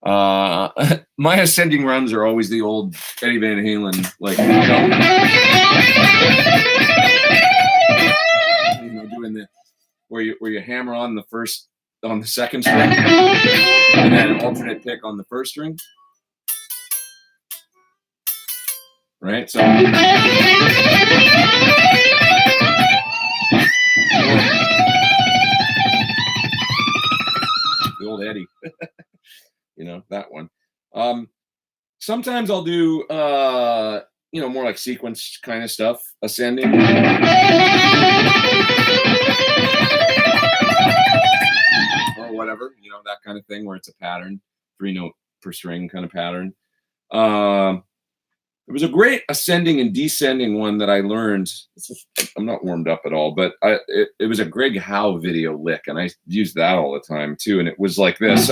My ascending runs are always the old Eddie Van Halen, like, doing the where you hammer on the second string and then an alternate pick on the first string. Right, so the old Eddie, that one. Sometimes I'll do more like sequence kind of stuff, ascending. Or whatever, that kind of thing where it's a pattern, 3-note per string kind of pattern. There was a great ascending and descending one that I learned. I'm not warmed up at all, but it was a Greg Howe video lick, and I used that all the time too. And it was like this.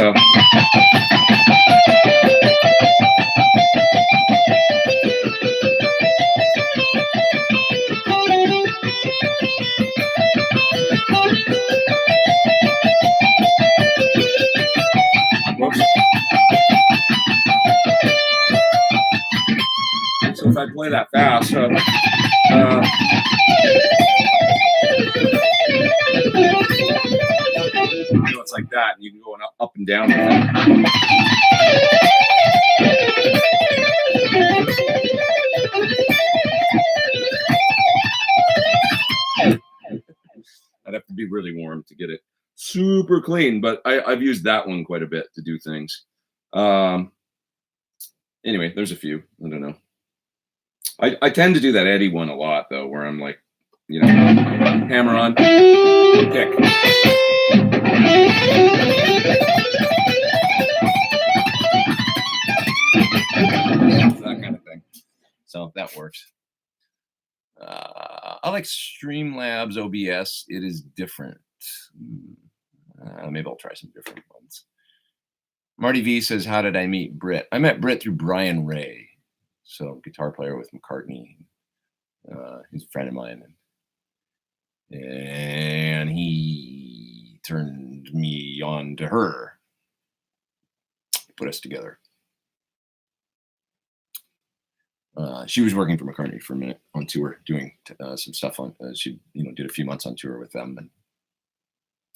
So if I play that fast, it's like that, and you can go up and down with it. I'd have to be really warm to get it super clean, but I've used that one quite a bit to do things. Anyway, there's a few. I don't know. I tend to do that Eddie one a lot, though, where I'm like, hammer on, pick. That kind of thing. So that works. I like Streamlabs OBS. It is different. Maybe I'll try some different ones. Marty V says, how did I meet Britt? I met Britt through Brian Ray. So guitar player with McCartney. He's a friend of mine. And he turned me on to her. Put us together. She was working for McCartney for a minute on tour, doing some stuff on. She, did a few months on tour with them, and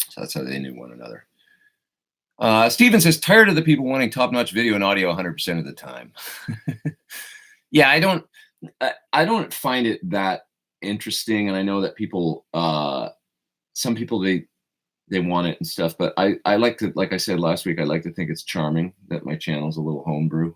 so that's how they knew one another. Steven says, tired of the people wanting top-notch video and audio 100% of the time. Yeah, I don't find it that interesting, and I know that people, some people they want it and stuff, but I like to, like I said last week, I like to think it's charming that my channel's a little homebrew.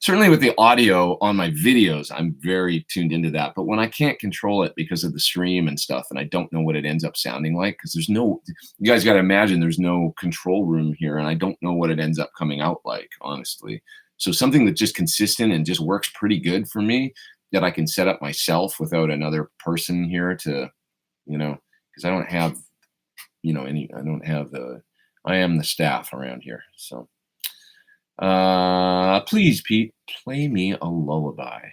Certainly with the audio on my videos, I'm very tuned into that. But when I can't control it because of the stream and stuff, and I don't know what it ends up sounding like, because you guys got to imagine there's no control room here, and I don't know what it ends up coming out like, honestly. So something that's just consistent and just works pretty good for me, that I can set up myself without another person here to, because I don't have, I am the staff around here. So please, Pete, play me a lullaby,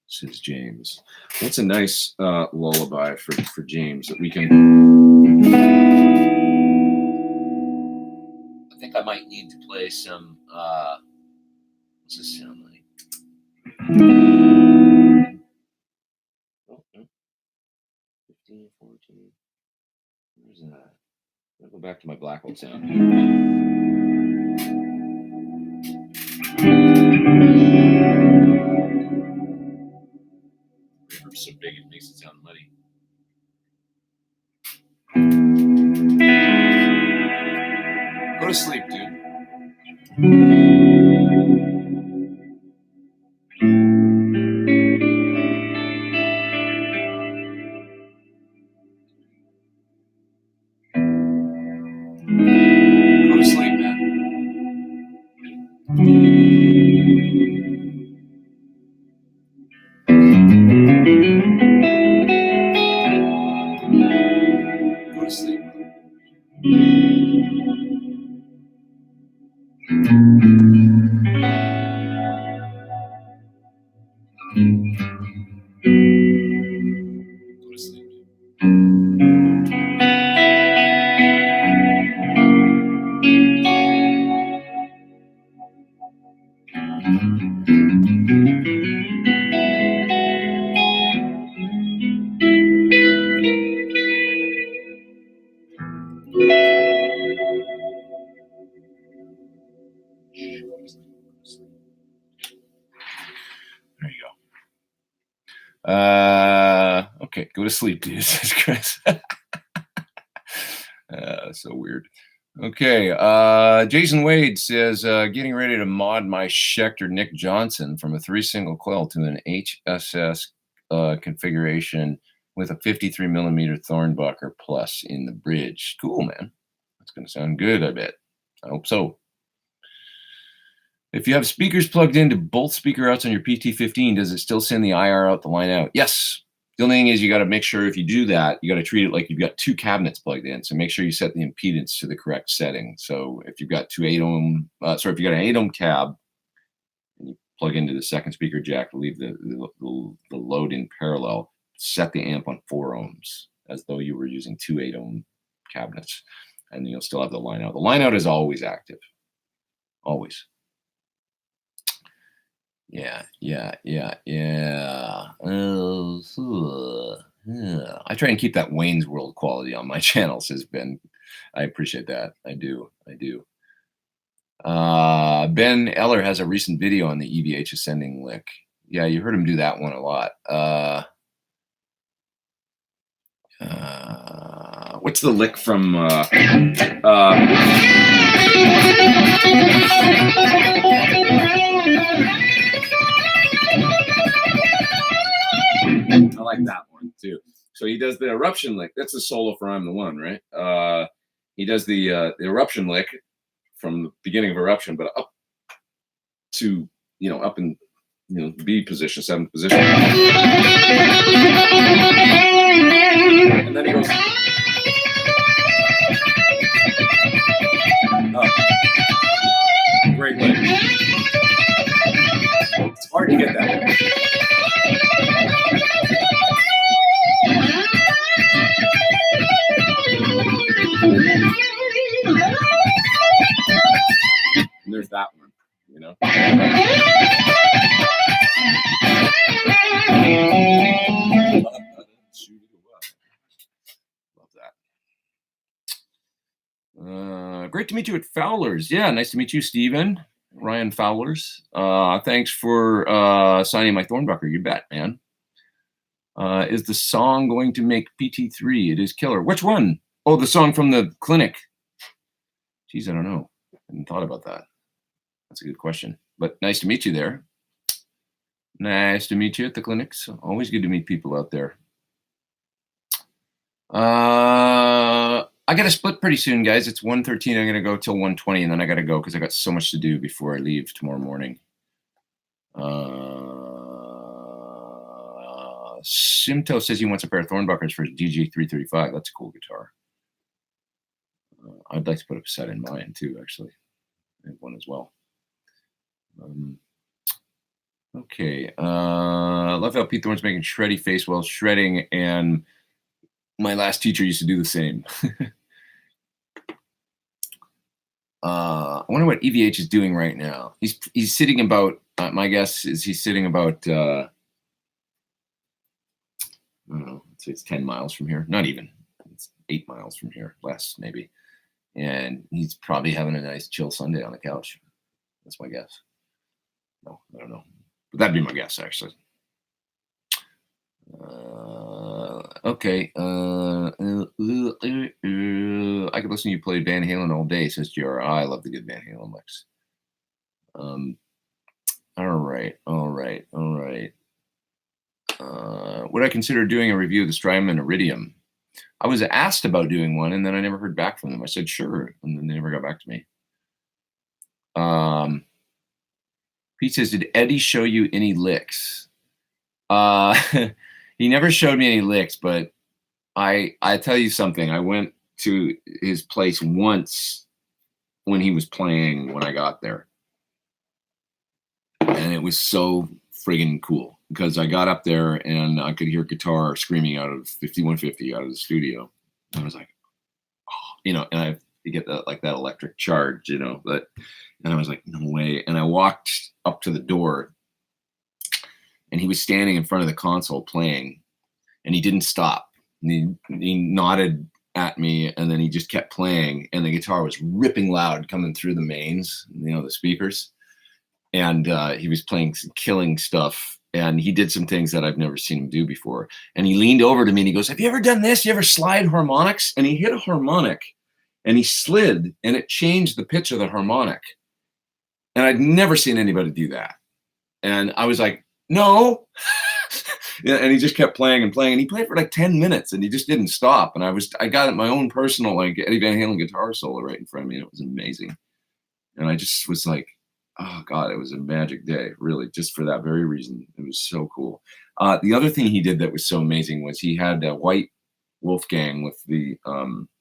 says James. What's a nice lullaby for James that we can? I think I might need to play some, what's this sound like? Oh, 15, 14. Where's that? I'll go back to my black hole sound. Reverb's so big it makes it sound muddy. Go to sleep, dude. Go to sleep, man. Go to sleep. Go to sleep. There you go. Okay, go to sleep, dude, says Chris. So weird. Okay, Jason Wade says, getting ready to mod my Schecter Nick Johnson from a 3-single coil to an HSS configuration with a 53 millimeter Thornbucker plus in the bridge. Cool, man. That's going to sound good, I bet. I hope so. If you have speakers plugged into both speaker outs on your PT15, does it still send the IR out the line out? Yes. The only thing is you got to make sure if you do that, you got to treat it like you've got 2 cabinets plugged in. So make sure you set the impedance to the correct setting. So if you've got 2 8-ohm, if you got an 8-ohm cab, and you plug into the second speaker jack to leave the load in parallel, set the amp on 4 ohms as though you were using 2 8-ohm cabinets, and you'll still have the line out. The line out is always active, always. Yeah. I try and keep that Wayne's World quality on my channel, says Ben. I appreciate that. I do. Ben Eller has a recent video on the EVH ascending lick. Yeah, you heard him do that one a lot. What's the lick from I like that one too. So he does the eruption lick. That's a solo for I'm the One, right? He does the eruption lick from the beginning of eruption, but up to, up in, B position, 7th position. And then he goes up. Great lick. It's hard to get that. And there's that one, Love that. Great to meet you at Fowler's. Yeah, nice to meet you, Stephen. Ryan Fowler's. Thanks for signing my Thornbucker. You bet, man. Is the song going to make PT3? It is killer. Which one? Oh, the song from the clinic. Geez, I don't know. I hadn't thought about that. That's a good question. But nice to meet you there. Nice to meet you at the clinics. Always good to meet people out there. I got to split pretty soon, guys. It's 1:13. I'm going to go till 1:20, and then I got to go because I got so much to do before I leave tomorrow morning. Simto says he wants a pair of Thornbuckers for his DG335. That's a cool guitar. I'd like to put a set in mine too, actually. I have one as well. Okay. Love how Pete Thorne's making shreddy face while shredding, and my last teacher used to do the same. I wonder what EVH is doing right now. He's sitting about. My guess is he's sitting about. I don't know. Let's say it's 10 miles from here. Not even. It's 8 miles from here. Less maybe. And he's probably having a nice chill Sunday on the couch. That's my guess. No, I don't know. But that'd be my guess, actually. Okay. I could listen to you play Van Halen all day, says JR. I love the good Van Halen licks. All right. Would I consider doing a review of the Strymon Iridium? I was asked about doing one, and then I never heard back from them. I said, sure, and then they never got back to me. Pete says, did Eddie show you any licks? He never showed me any licks, but I tell you something. I went to his place once when he was playing when I got there. And it was so friggin' cool because I got up there and I could hear guitar screaming out of 5150 out of the studio. And I was like, oh, and you get that, like that electric charge, and I was like, no way. And I walked up to the door and he was standing in front of the console playing, and he didn't stop. And he nodded at me, and then he just kept playing, and the guitar was ripping loud coming through the mains, the speakers. And he was playing some killing stuff, and he did some things that I've never seen him do before. And he leaned over to me and he goes, have you ever done this? You ever slide harmonics? And he hit a harmonic and he slid, and it changed the pitch of the harmonic. And I'd never seen anybody do that. And I was like, no. And he just kept playing and playing, and he played for like 10 minutes and he just didn't stop. And I got my own personal like Eddie Van Halen guitar solo right in front of me, and it was amazing. And I just was like, oh God, it was a magic day, really, just for that very reason. It was so cool. The other thing he did that was so amazing was he had a white Wolfgang with he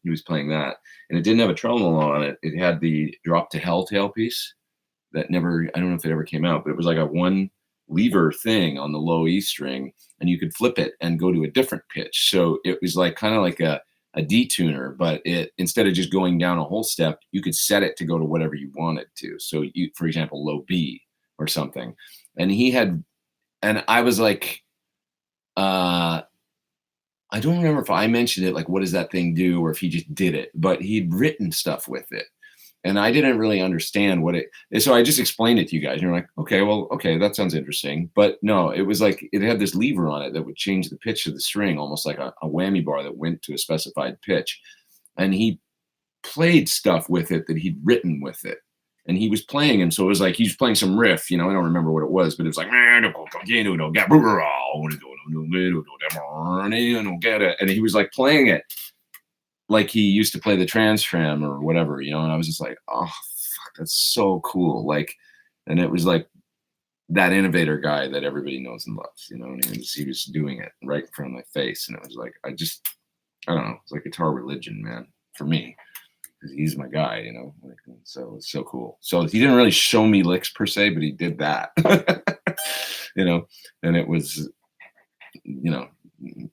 was playing that, and it didn't have a tremolo on it. It had the Drop to Hell tailpiece that never, I don't know if it ever came out, but it was like a one lever thing on the low E string, and you could flip it and go to a different pitch. So it was like kind of like a detuner, but it, instead of just going down a whole step, you could set it to go to whatever you wanted to. So you, for example, low B or something. And I was like, I don't remember if I mentioned it, like, what does that thing do? Or if he just did it, but he'd written stuff with it. And I didn't really understand what it is. So I just explained it to you guys. And you're like, okay, well, okay, that sounds interesting. But no, it was like, it had this lever on it that would change the pitch of the string, almost like a whammy bar that went to a specified pitch. And he played stuff with it that he'd written with it. And he was playing, and so it was like he was playing some riff, I don't remember what it was, but it was like, and he was like playing it like he used to play the Transfram or whatever, and I was just like, oh, fuck, that's so cool. Like, and it was like that innovator guy that everybody knows and loves, and he was doing it right in front of my face. And it was like, I don't know, it's like guitar religion, man, for me. He's my guy, so it's so cool. So he didn't really show me licks per se, but he did that, and it was,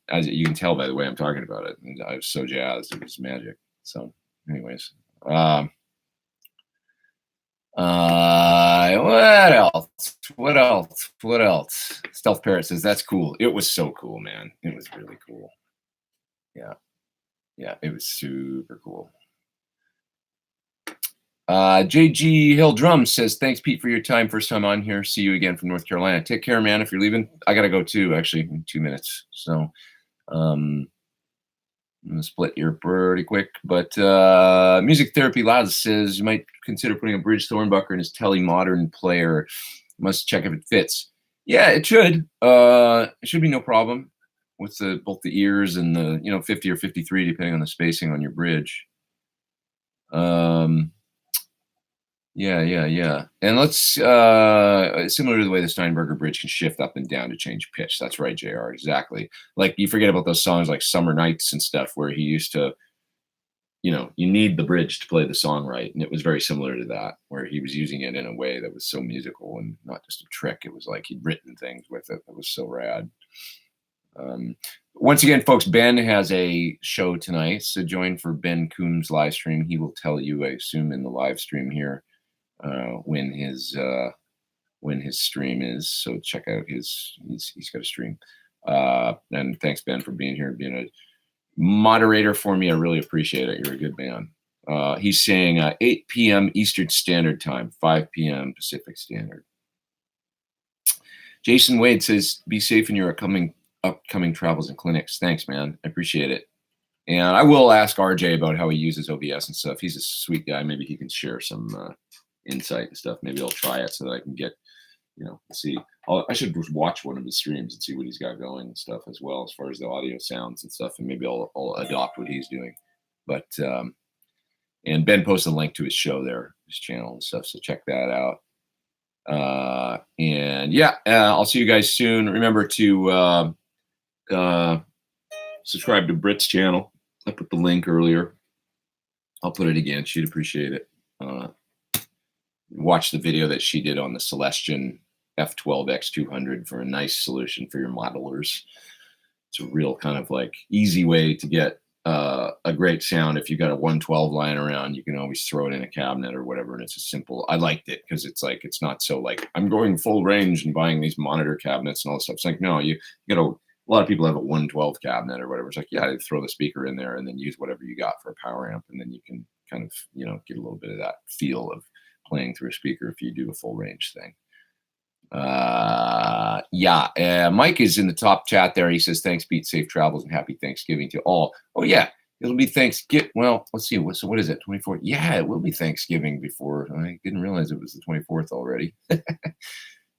as you can tell by the way I'm talking about it, and I was so jazzed. It was magic. So anyways, what else? Stealth Parrot says, that's cool. It was so cool, man. It was really cool. Yeah, it was super cool. JG Hill Drums says, thanks, Pete, for your time. First time on here. See you again from North Carolina. Take care, man. If you're leaving, I got to go too, actually, in 2 minutes. So I'm going to split here pretty quick. But Music Therapy Laz says, you might consider putting a bridge Thornbucker in his Tele Modern player. Must check if it fits. Yeah, it should. It should be no problem with both the ears and the 50 or 53, depending on the spacing on your bridge. Yeah. And let's, similar to the way the Steinberger bridge can shift up and down to change pitch. That's right, JR, exactly. Like, you forget about those songs like Summer Nights and stuff where he used to, you need the bridge to play the song right. And it was very similar to that, where he was using it in a way that was so musical and not just a trick. It was like he'd written things with it that was so rad. Once again, folks, Ben has a show tonight, so join for Ben Coombs live stream. He will tell you, I assume, in the live stream here when his stream is. So check out he's got a stream. And thanks, Ben, for being here and being a moderator for me. I really appreciate it. You're a good man. He's saying 8 p.m. Eastern Standard Time, 5 p.m. Pacific Standard. Jason Wade says, be safe in your upcoming travels and clinics. Thanks, man. I appreciate it. And I will ask RJ about how he uses OBS and stuff. He's a sweet guy. Maybe he can share some insight and stuff. Maybe I'll try it so that I can get, see. I should just watch one of his streams and see what he's got going and stuff as well, as far as the audio sounds and stuff. And maybe I'll adopt what he's doing. But, and Ben posted a link to his show there, his channel and stuff. So check that out. And yeah, I'll see you guys soon. Remember to subscribe to Britt's channel. I put the link earlier. I'll put it again. She'd appreciate it. Watch the video that she did on the Celestion F12X200 for a nice solution for your modelers. It's a real kind of like easy way to get a great sound. If you got a 112 lying around, you can always throw it in a cabinet or whatever, and it's a simple. I liked it because it's like it's not so like I'm going full range and buying these monitor cabinets and all this stuff. It's like no, you know, a lot of people have a 112 cabinet or whatever. It's like yeah, throw the speaker in there and then use whatever you got for a power amp, and then you can kind of get a little bit of that feel of playing through a speaker if you do a full range thing. Mike is in the top chat there. He says, thanks, Pete, safe travels and happy Thanksgiving to all. Oh yeah, it'll be Thanksgiving. Well, let's see. So what is it? 24th? Yeah, it will be Thanksgiving before. I didn't realize it was the 24th already.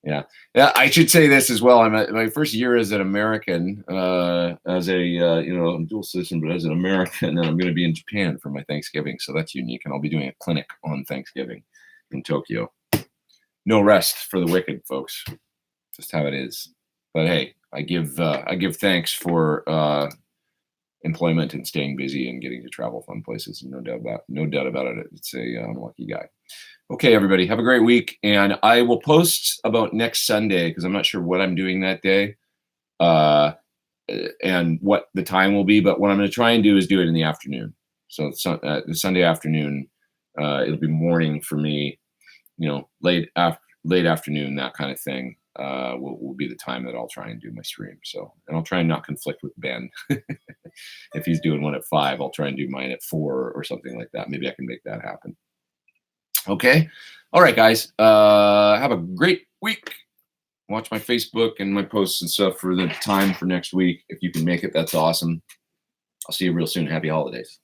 Yeah. I should say this as well. I'm my first year as an American, as a, I'm dual citizen, but as an American, and I'm going to be in Japan for my Thanksgiving. So that's unique. And I'll be doing a clinic on Thanksgiving in Tokyo. No rest for the wicked, folks. Just how it is. But hey, I give thanks for employment and staying busy and getting to travel fun places. No doubt about it. It's I'm a lucky guy. Okay, everybody, have a great week. And I will post about next Sunday because I'm not sure what I'm doing that day and what the time will be. But what I'm going to try and do is do it in the afternoon. So the Sunday afternoon, it'll be morning for me. Late afternoon, that kind of thing, will be the time that I'll try and do my stream. So, and I'll try and not conflict with Ben. If he's doing one at 5, I'll try and do mine at 4 or something like that. Maybe I can make that happen. Okay. All right, guys. Have a great week. Watch my Facebook and my posts and stuff for the time for next week. If you can make it, that's awesome. I'll see you real soon. Happy holidays.